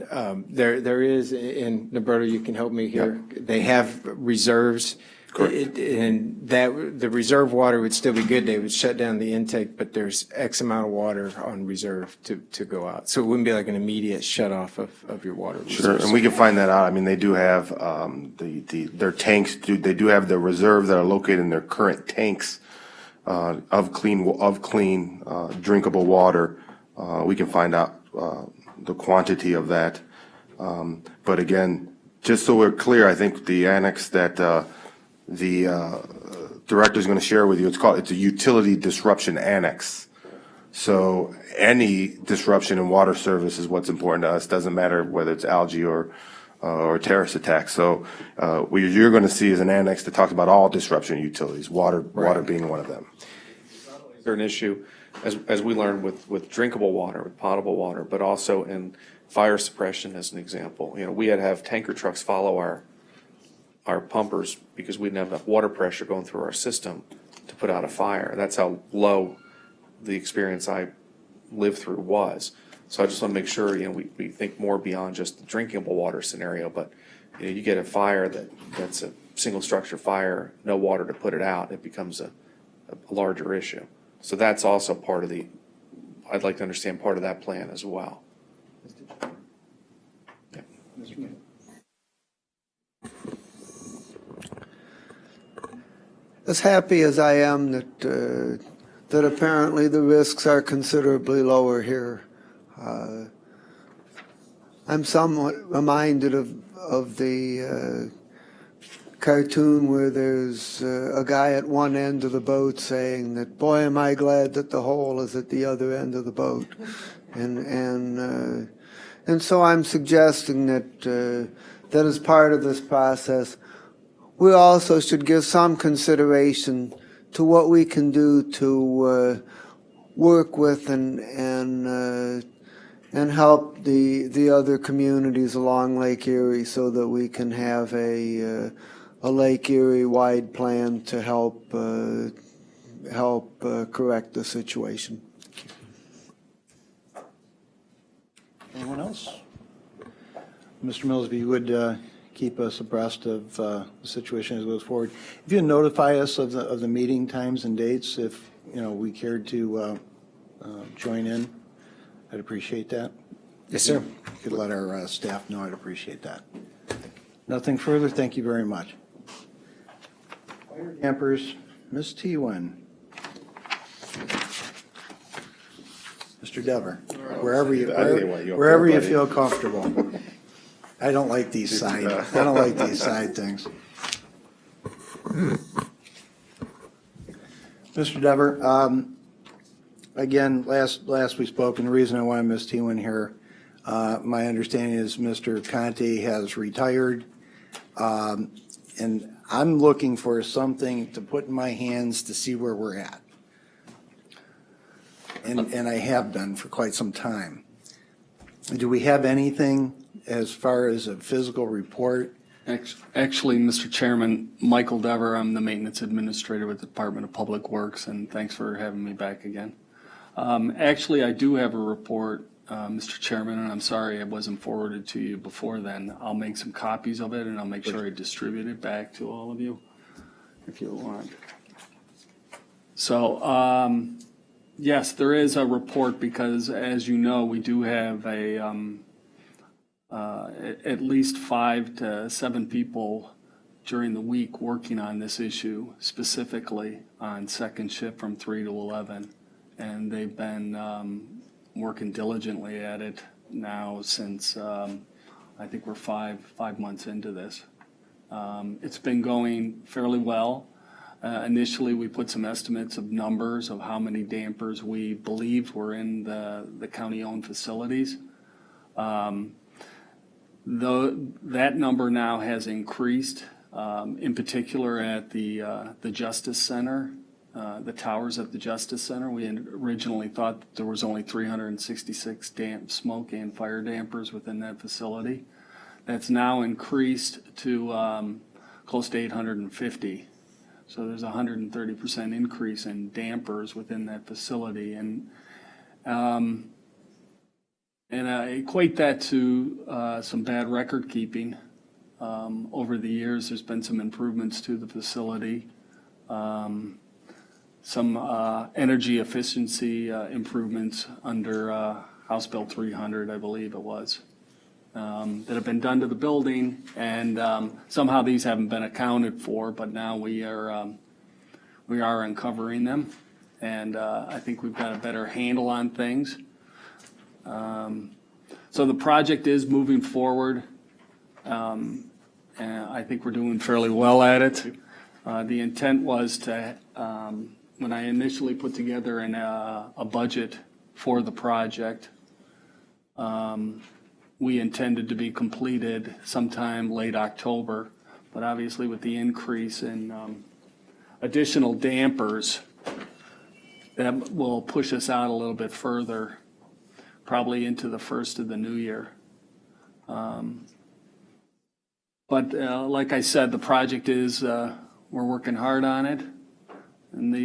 There is, and Roberto, you can help me here. They have reserves. Correct. And that, the reserve water would still be good. They would shut down the intake, but there's X amount of water on reserve to go out. So it wouldn't be like an immediate shut off of your water Sure, reserves. and we can find that out. I mean, they do have their tanks. They do have the reserves that are located in their current tanks of clean drinkable water. We can find out the quantity of that. But again, just so we're clear, I think the annex that the director is going to share with you, it's a utility disruption annex. So any disruption in water service is what's important to us. Doesn't matter whether it's algae or terrorist attacks. So what you're going to see is an annex that talks about all disruption utilities, water being one of them. Is there an issue, as we learned with drinkable water, with potable water, but also in fire suppression, as an example? You know, we had to have tanker trucks follow our pumpers because we didn't have enough water pressure going through our system to put out a fire. That's how low the experience I lived through was. So I just want to make sure, you know, we think more beyond just the drinkable water scenario, but you know, you get a fire that's a single structure fire, no water to put it out, it becomes a larger issue. So that's also part of I'd like to understand part of that plan as well. Yeah. As happy as I am that apparently the risks are considerably lower here, I'm somewhat reminded of the cartoon where there's a guy at one end of the boat saying that, boy, am I glad that the hole is at the other end of the boat. And so I'm suggesting that as part of this process, we also should give some consideration to what we can do to work with and help the other communities along Lake Erie so that we can have a Lake Erie-wide plan to help correct the situation. Anyone else? Mr. Mills, if you would keep us abreast of the situation as it goes forward. If you notify us of the meeting times and dates, if we cared to join in, I'd appreciate that. Yes, sir. If you could let our staff know, I'd appreciate that. Nothing further. Thank you very much. Fire dampers, Ms. Tewan. Mr. Dever. wherever you, I didn't want you up wherever there, you buddy. feel comfortable. I don't like these side, I don't like these side things. Mr. Dever, again, last we spoke, and the reason I wanted Ms. Tewan here, my understanding is Mr. Conte has retired. And I'm looking for something to put in my hands to see where we're at. And I have been for quite some time. Do we have anything as far as a physical report? Actually, Mr. Chairman, Michael Dever, I'm the maintenance administrator with the Department of Public Works, and thanks for having me back again. Actually, I do have a report, Mr. Chairman, and I'm sorry it wasn't forwarded to you before then. I'll make some copies of it, and I'll make sure I distribute it back to all of you if you want. So, yes, there is a report because, as you know, we do have at least 5 to 7 people during the week working on this issue, specifically on second shift from 3 to 11. And they've been working diligently at it now since I think we're five months into this. It's been going fairly well. Initially, we put some estimates of numbers of how many dampers we believed were in the county-owned facilities. That number now has increased, in particular at the Justice Center, the towers at the Justice Center. We had originally thought that there was only 366 smoke and fire dampers within that facility. That's now increased to close to 850. So there's a 130% increase in dampers within that facility. And I equate that to some bad record keeping. Over the years, there's been some improvements to the facility, some energy efficiency improvements under House Bill 300, I believe it was, that have been done to the building. And somehow these haven't been accounted for, but now we are uncovering them. And I think we've got a better handle on things. So the project is moving forward, and I think we're doing fairly well at it. The intent was to, when I initially put together a budget for the project, we intended to be completed sometime late October, but obviously with the increase in additional dampers, that will push us out a little bit further, probably into the first of the new year. But like I said, the project is, we're working hard on it. And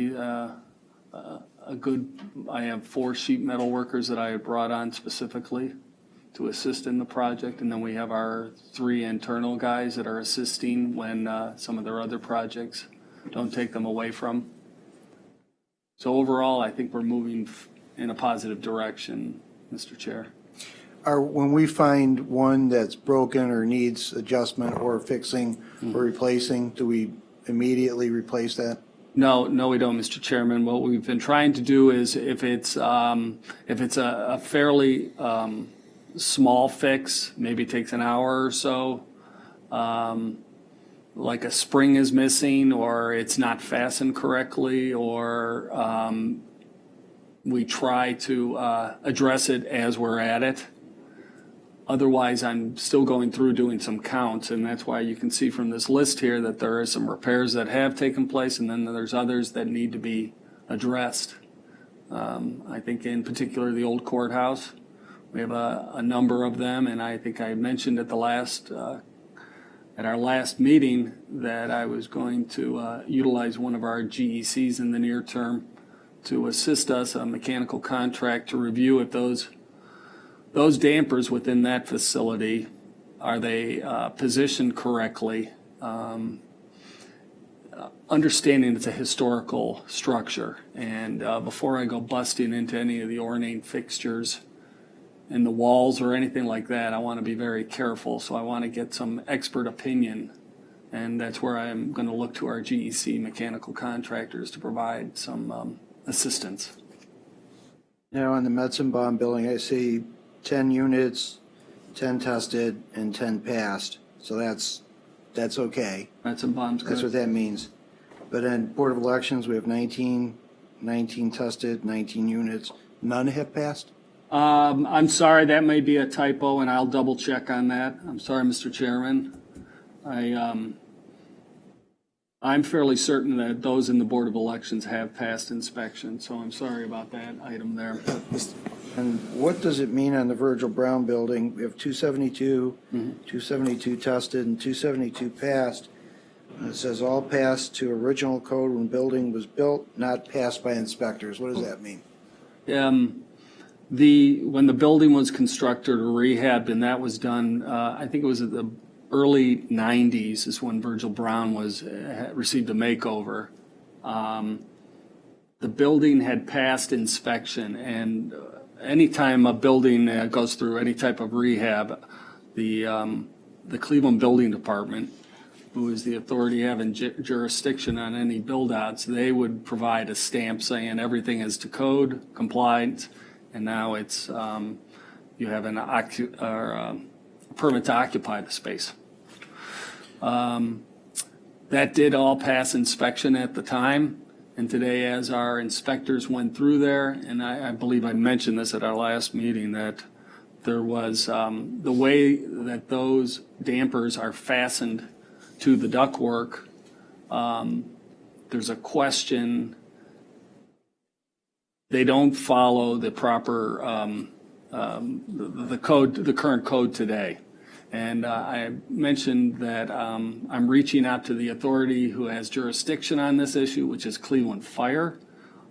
I have 4 sheet metal workers that I have brought on specifically to assist in the project. And then we have our 3 internal guys that are assisting when some of their other projects don't take them away from. So overall, I think we're moving in a positive direction, Mr. Chair. When we find one that's broken or needs adjustment or fixing or replacing, do we immediately replace that? No, we don't, Mr. Chairman. What we've been trying to do is if it's a fairly small fix, maybe it takes an hour or so, like a spring is missing or it's not fastened correctly, or we try to address it as we're at it. Otherwise, I'm still going through doing some counts, and that's why you can see from this list here that there are some repairs that have taken place, and then there's others that need to be addressed. I think in particular the old courthouse, we have a number of them, and I think I mentioned at our last meeting that I was going to utilize one of our GECs in the near term to assist us, a mechanical contract, to review if those dampers within that facility, are they positioned correctly? Understanding it's a historical structure, and before I go busting into any of the ornate fixtures in the walls or anything like that, I want to be very careful. So I want to get some expert opinion, and that's where I'm going to look to our GEC mechanical contractors to provide some assistance. Now, on the Metzenbaum building, I see 10 units, 10 tested, and 10 passed. So that's okay. That's a bomb's That's what good. that means. But in Board of Elections, we have 19 tested, 19 units. None have passed? I'm sorry, that may be a typo, and I'll double check on that. I'm sorry, Mr. Chairman. I'm fairly certain that those in the Board of Elections have passed inspection, so I'm sorry about that item there. And what does it mean on the Virgil Brown building? We have 272, 272 tested, and 272 passed. And it says all passed to original code when building was built, not passed by inspectors. What does that mean? When the building was constructed or rehabbed, and that was done, I think it was at the early 90s is when Virgil Brown received a makeover. The building had passed inspection, and anytime a building goes through any type of rehab, the Cleveland Building Department, who is the authority having jurisdiction on any build-outs, they would provide a stamp saying everything is to code, compliant, and now it's, you have a permit to occupy the space. That did all pass inspection at the time, and today as our inspectors went through there, and I believe I mentioned this at our last meeting, that there was, the way that those dampers are fastened to the ductwork, there's a question. They don't follow the proper, the code, the current code today. And I mentioned that I'm reaching out to the authority who has jurisdiction on this issue, which is Cleveland Fire.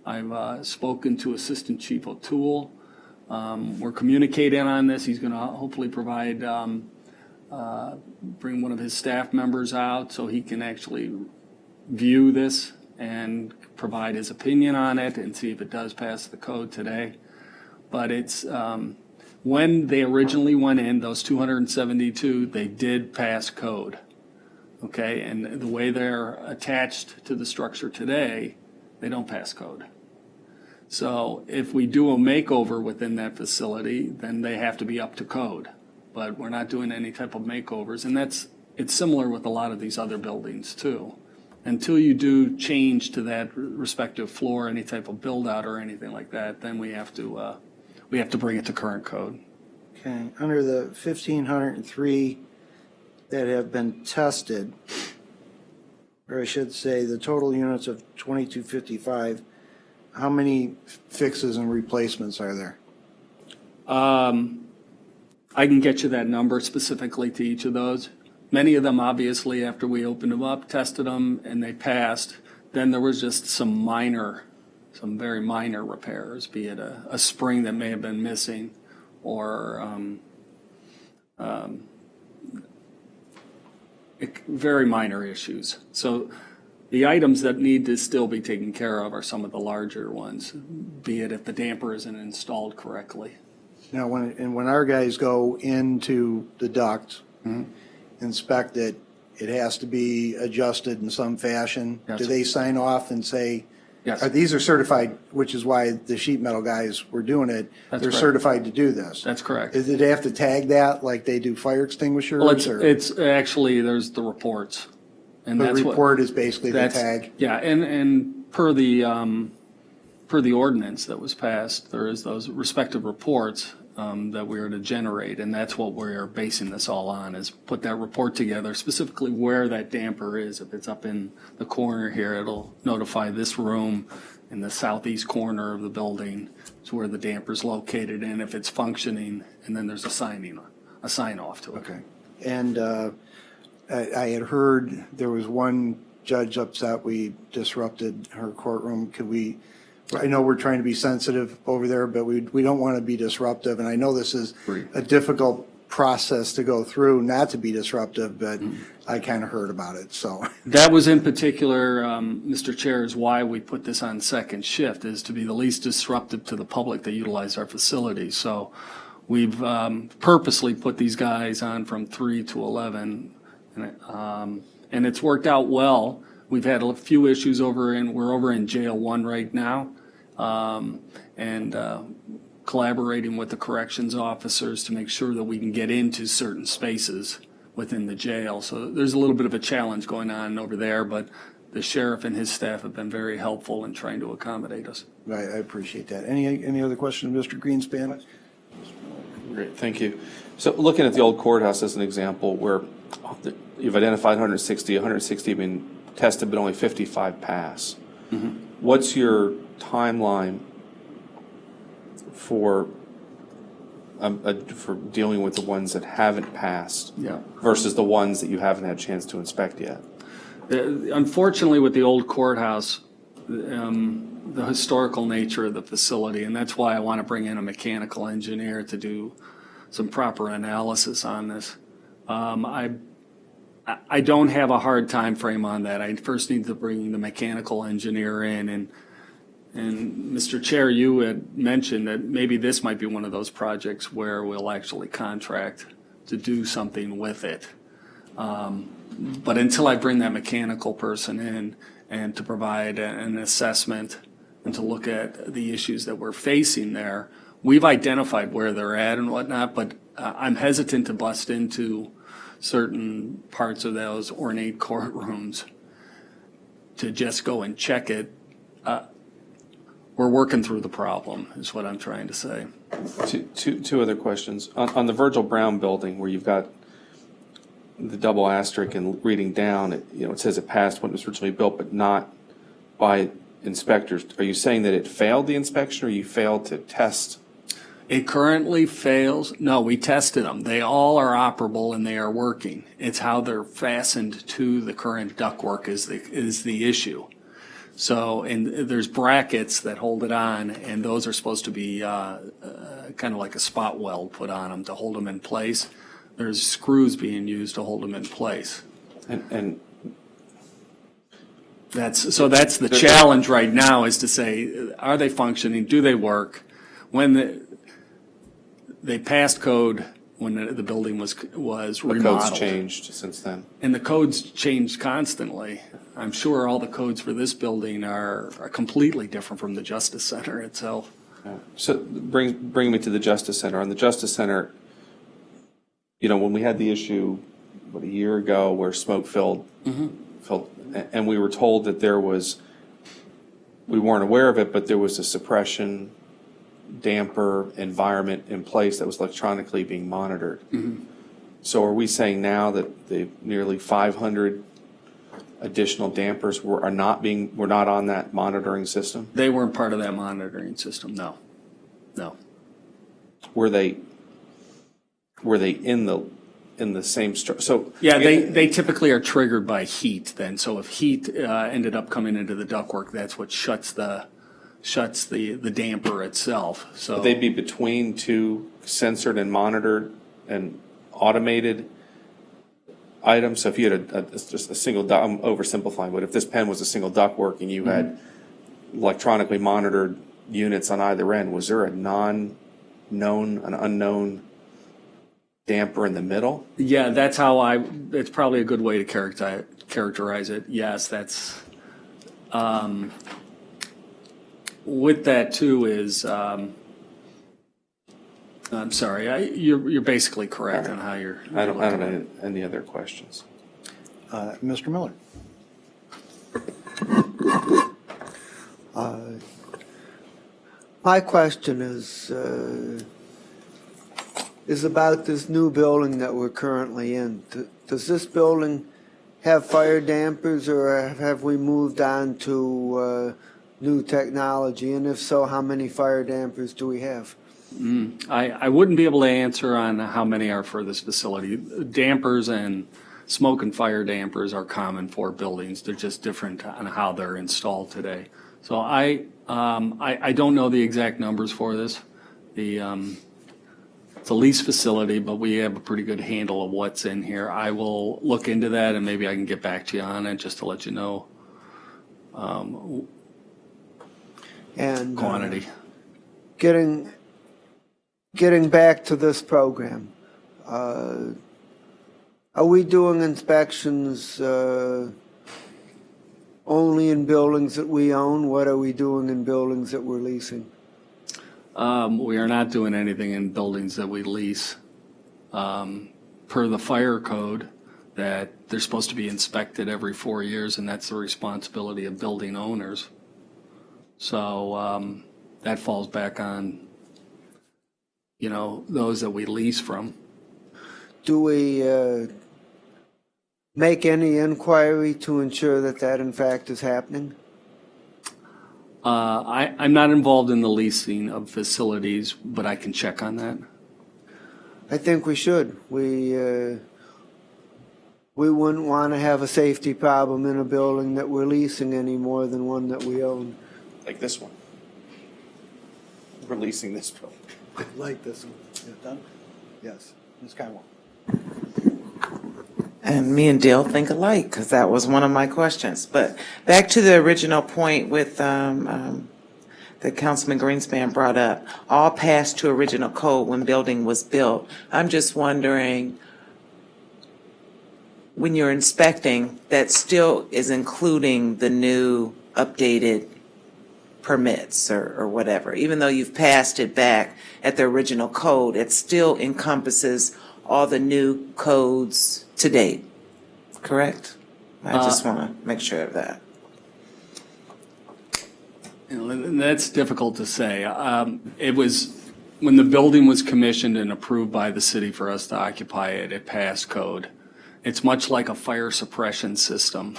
I've spoken to Assistant Chief O'Toole. We're communicating on this. He's going to hopefully provide, bring one of his staff members out so he can actually view this and provide his opinion on it and see if it does pass the code today. But it's, when they originally went in, those 272, they did pass code. Okay, and the way they're attached to the structure today, they don't pass code. So if we do a makeover within that facility, then they have to be up to code. But we're not doing any type of makeovers, and it's similar with a lot of these other buildings too. Until you do change to that respective floor, any type of build out or anything like that, then we have to bring it to current code. Okay, under the 1,503 that have been tested, or I should say the total units of 2255, how many fixes and replacements are there? I can get you that number specifically to each of those. Many of them, obviously, after we opened them up, tested them, and they passed. Then there was just some very minor repairs, be it a spring that may have been missing or very minor issues. So the items that need to still be taken care of are some of the larger ones, be it if the damper isn't installed correctly. Now, when our guys go into the duct, inspect it, it has to be adjusted in some fashion. Yes. Do they sign off and say, Yes. these are certified, which is why the sheet metal guys were doing it. That's They're correct. certified to do this. That's correct. Do they have to tag that like they do fire extinguishers? Well, or- it's actually, there's the reports. And The that's what- report is basically the that's- tag? Yeah, and per the ordinance that was passed, there is those respective reports that we are to generate, and that's what we're basing this all on, is put that report together, specifically where that damper is. If it's up in the corner here, it'll notify this room in the southeast corner of the building. It's where the damper's located, and if it's functioning, and then there's a sign off to it. Okay. And I had heard there was one judge upset we disrupted her courtroom. I know we're trying to be sensitive over there, but we don't want to be disruptive. And I know this is a difficult process to go through, not to be disruptive, but I kind of heard about it, so. That was in particular, Mr. Chair, is why we put this on second shift, is to be the least disruptive to the public that utilize our facilities. So we've purposely put these guys on from 3 to 11, and it's worked out well. We've had a few issues we're over in jail 1 right now. And collaborating with the corrections officers to make sure that we can get into certain spaces within the jail. So there's a little bit of a challenge going on over there, but the sheriff and his staff have been very helpful in trying to accommodate us. I appreciate that. Any other questions, Mr. Greenspan? Great, thank you. So looking at the old courthouse as an example where you've identified 160 have been tested, but only 55 pass. What's your timeline for dealing with the ones that haven't passed versus the ones that you haven't had a chance to inspect yet? Unfortunately, with the old courthouse, the historical nature of the facility, and that's why I want to bring in a mechanical engineer to do some proper analysis on this. I don't have a hard time frame on that. I first need to bring the mechanical engineer in, and Mr. Chair, you had mentioned that maybe this might be one of those projects where we'll actually contract to do something with it. But until I bring that mechanical person in and to provide an assessment and to look at the issues that we're facing there, we've identified where they're at and whatnot, but I'm hesitant to bust into certain parts of those ornate courtrooms to just go and check it. We're working through the problem, is what I'm trying to say. Two other questions. On the Virgil Brown building, where you've got the double asterisk and reading down, it says it passed when it was originally built, but not by inspectors. Are you saying that it failed the inspection, or you failed to test? It currently fails. No, we tested them. They all are operable and they are working. It's how they're fastened to the current ductwork is the issue. So, and there's brackets that hold it on, and those are supposed to be kind of like a spot weld put on them to hold them in place. There's screws being used to hold them in place. And that's the challenge right now, is to say, are they functioning? Do they work? When they passed code when the building was remodeled. The code's changed since then. And the codes changed constantly. I'm sure all the codes for this building are completely different from the Justice Center itself. So bring me to the Justice Center. On the Justice Center, when we had the issue, a year ago, where smoke filled, and we were told that we weren't aware of it, but there was a suppression damper environment in place that was electronically being monitored. So are we saying now that the nearly 500 additional dampers were not on that monitoring system? They weren't part of that monitoring system, no. Were they in the same so yeah, they typically are triggered by heat then. So if heat ended up coming into the ductwork, that's what shuts the damper itself. So they'd be between two censored and monitored and automated items. So if you had just a single I'm oversimplifying, but if this pen was a single ductwork and you had electronically monitored units on either end, was there an unknown damper in the middle? Yeah, that's how it's probably a good way to characterize it. Yes, that's with that too is, I'm sorry, you're basically correct on how you're. I don't have any other questions. Mr. Miller. My question is about this new building that we're currently in. Does this building have fire dampers, or have we moved on to new technology? And if so, how many fire dampers do we have? I wouldn't be able to answer on how many are for this facility. Dampers and smoke and fire dampers are common for buildings. They're just different on how they're installed today. So I don't know the exact numbers for this. It's a lease facility, but we have a pretty good handle of what's in here. I will look into that, and maybe I can get back to you on it just to let you know And quantity. Getting back to this program, are we doing inspections only in buildings that we own? What are we doing in buildings that we're leasing? We are not doing anything in buildings that we lease. Per the fire code, that they're supposed to be inspected every 4 years, and that's the responsibility of building owners. So that falls back on, those that we lease from. Do we make any inquiry to ensure that that in fact is happening? I'm not involved in the leasing of facilities, but I can check on that. I think we should. We wouldn't want to have a safety problem in a building that we're leasing any more than one that we own. Like this one. We're leasing this building. Like this one. Done? Yes. Ms. Conwell. And me and Dale think alike, because that was one of my questions. But back to the original point with that Councilman Greenspan brought up, all passed to original code when building was built. I'm just wondering, when you're inspecting, that still is including the new updated permits or whatever. Even though you've passed it back at the original code, it still encompasses all the new codes to date, correct? I just want to make sure of that. That's difficult to say. It was, when the building was commissioned and approved by the city for us to occupy it, it passed code. It's much like a fire suppression system.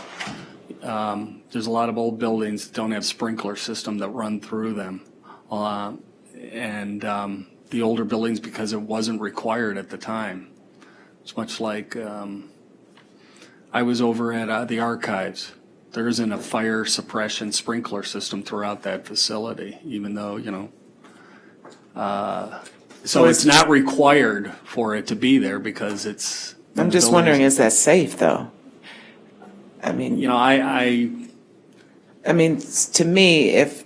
There's a lot of old buildings that don't have sprinkler system that run through them. And the older buildings, because it wasn't required at the time. It's much like, I was over at the archives. There isn't a fire suppression sprinkler system throughout that facility, even though, so it's not required for it to be there because it's. I'm just wondering, is that safe, though? I mean. I mean, to me, if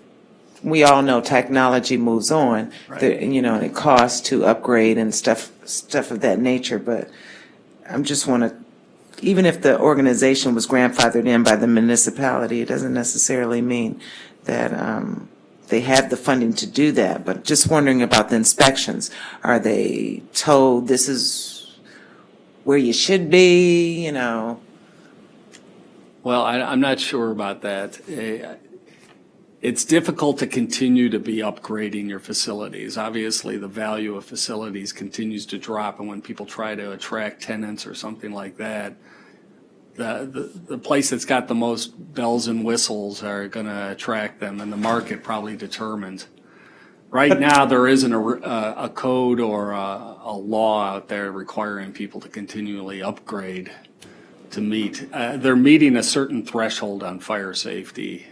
we all know technology moves on, and it costs to upgrade and stuff of that nature, but I'm just want to, even if the organization was grandfathered in by the municipality, it doesn't necessarily mean that they have the funding to do that. But just wondering about the inspections. Are they told this is where you should be, Well, I'm not sure about that. It's difficult to continue to be upgrading your facilities. Obviously, the value of facilities continues to drop, and when people try to attract tenants or something like that, the place that's got the most bells and whistles are going to attract them, and the market probably determines. Right now, there isn't a code or a law out there requiring people to continually upgrade to meet. They're meeting a certain threshold on fire safety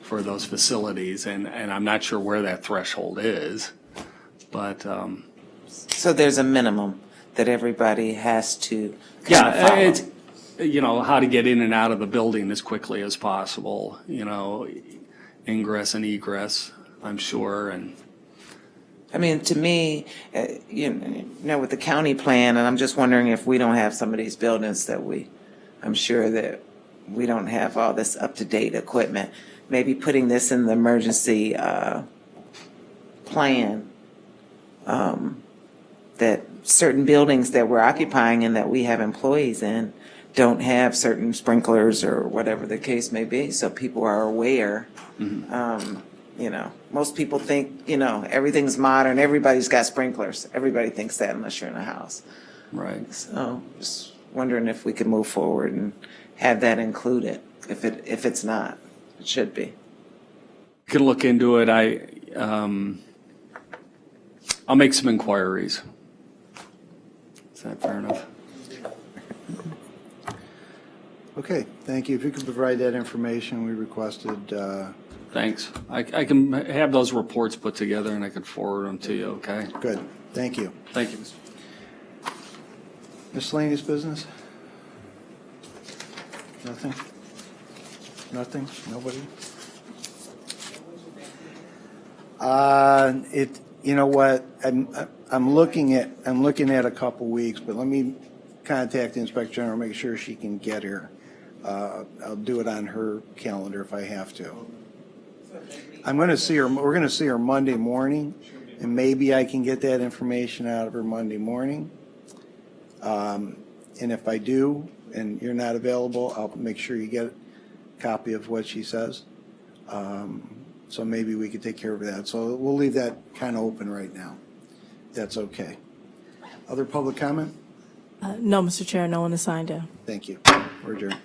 for those facilities, and I'm not sure where that threshold is, but. So there's a minimum that everybody has to kind of follow. It's, how to get in and out of the building as quickly as possible, ingress and egress, I'm sure, and. I mean, to me, with the county plan, and I'm just wondering if we don't have some of these buildings that I'm sure that we don't have all this up-to-date equipment. Maybe putting this in the emergency plan, that certain buildings that we're occupying and that we have employees in don't have certain sprinklers or whatever the case may be, so people are aware. Most people think, everything's modern, everybody's got sprinklers. Everybody thinks that unless you're in a house. Right. So just wondering if we could move forward and have that included. If it's not, it should be. Can look into it. I'll make some inquiries. Is that fair enough? Okay, thank you. If you could provide that information we requested. Thanks. I can have those reports put together and I can forward them to you, okay? Good, thank you. Thank you. Miscellaneous business? Nothing? Nothing? Nobody? You know what, I'm looking at a couple weeks, but let me contact the Inspector General, make sure she can get here. I'll do it on her calendar if I have to. I'm going to see her, we're going to see her Monday morning, and maybe I can get that information out of her Monday morning. And if I do, and you're not available, I'll make sure you get a copy of what she says. So maybe we could take care of that. So we'll leave that kind of open right now. That's okay. Other public comment? No, Mr. Chair, no one is signed in. Thank you. We're adjourned.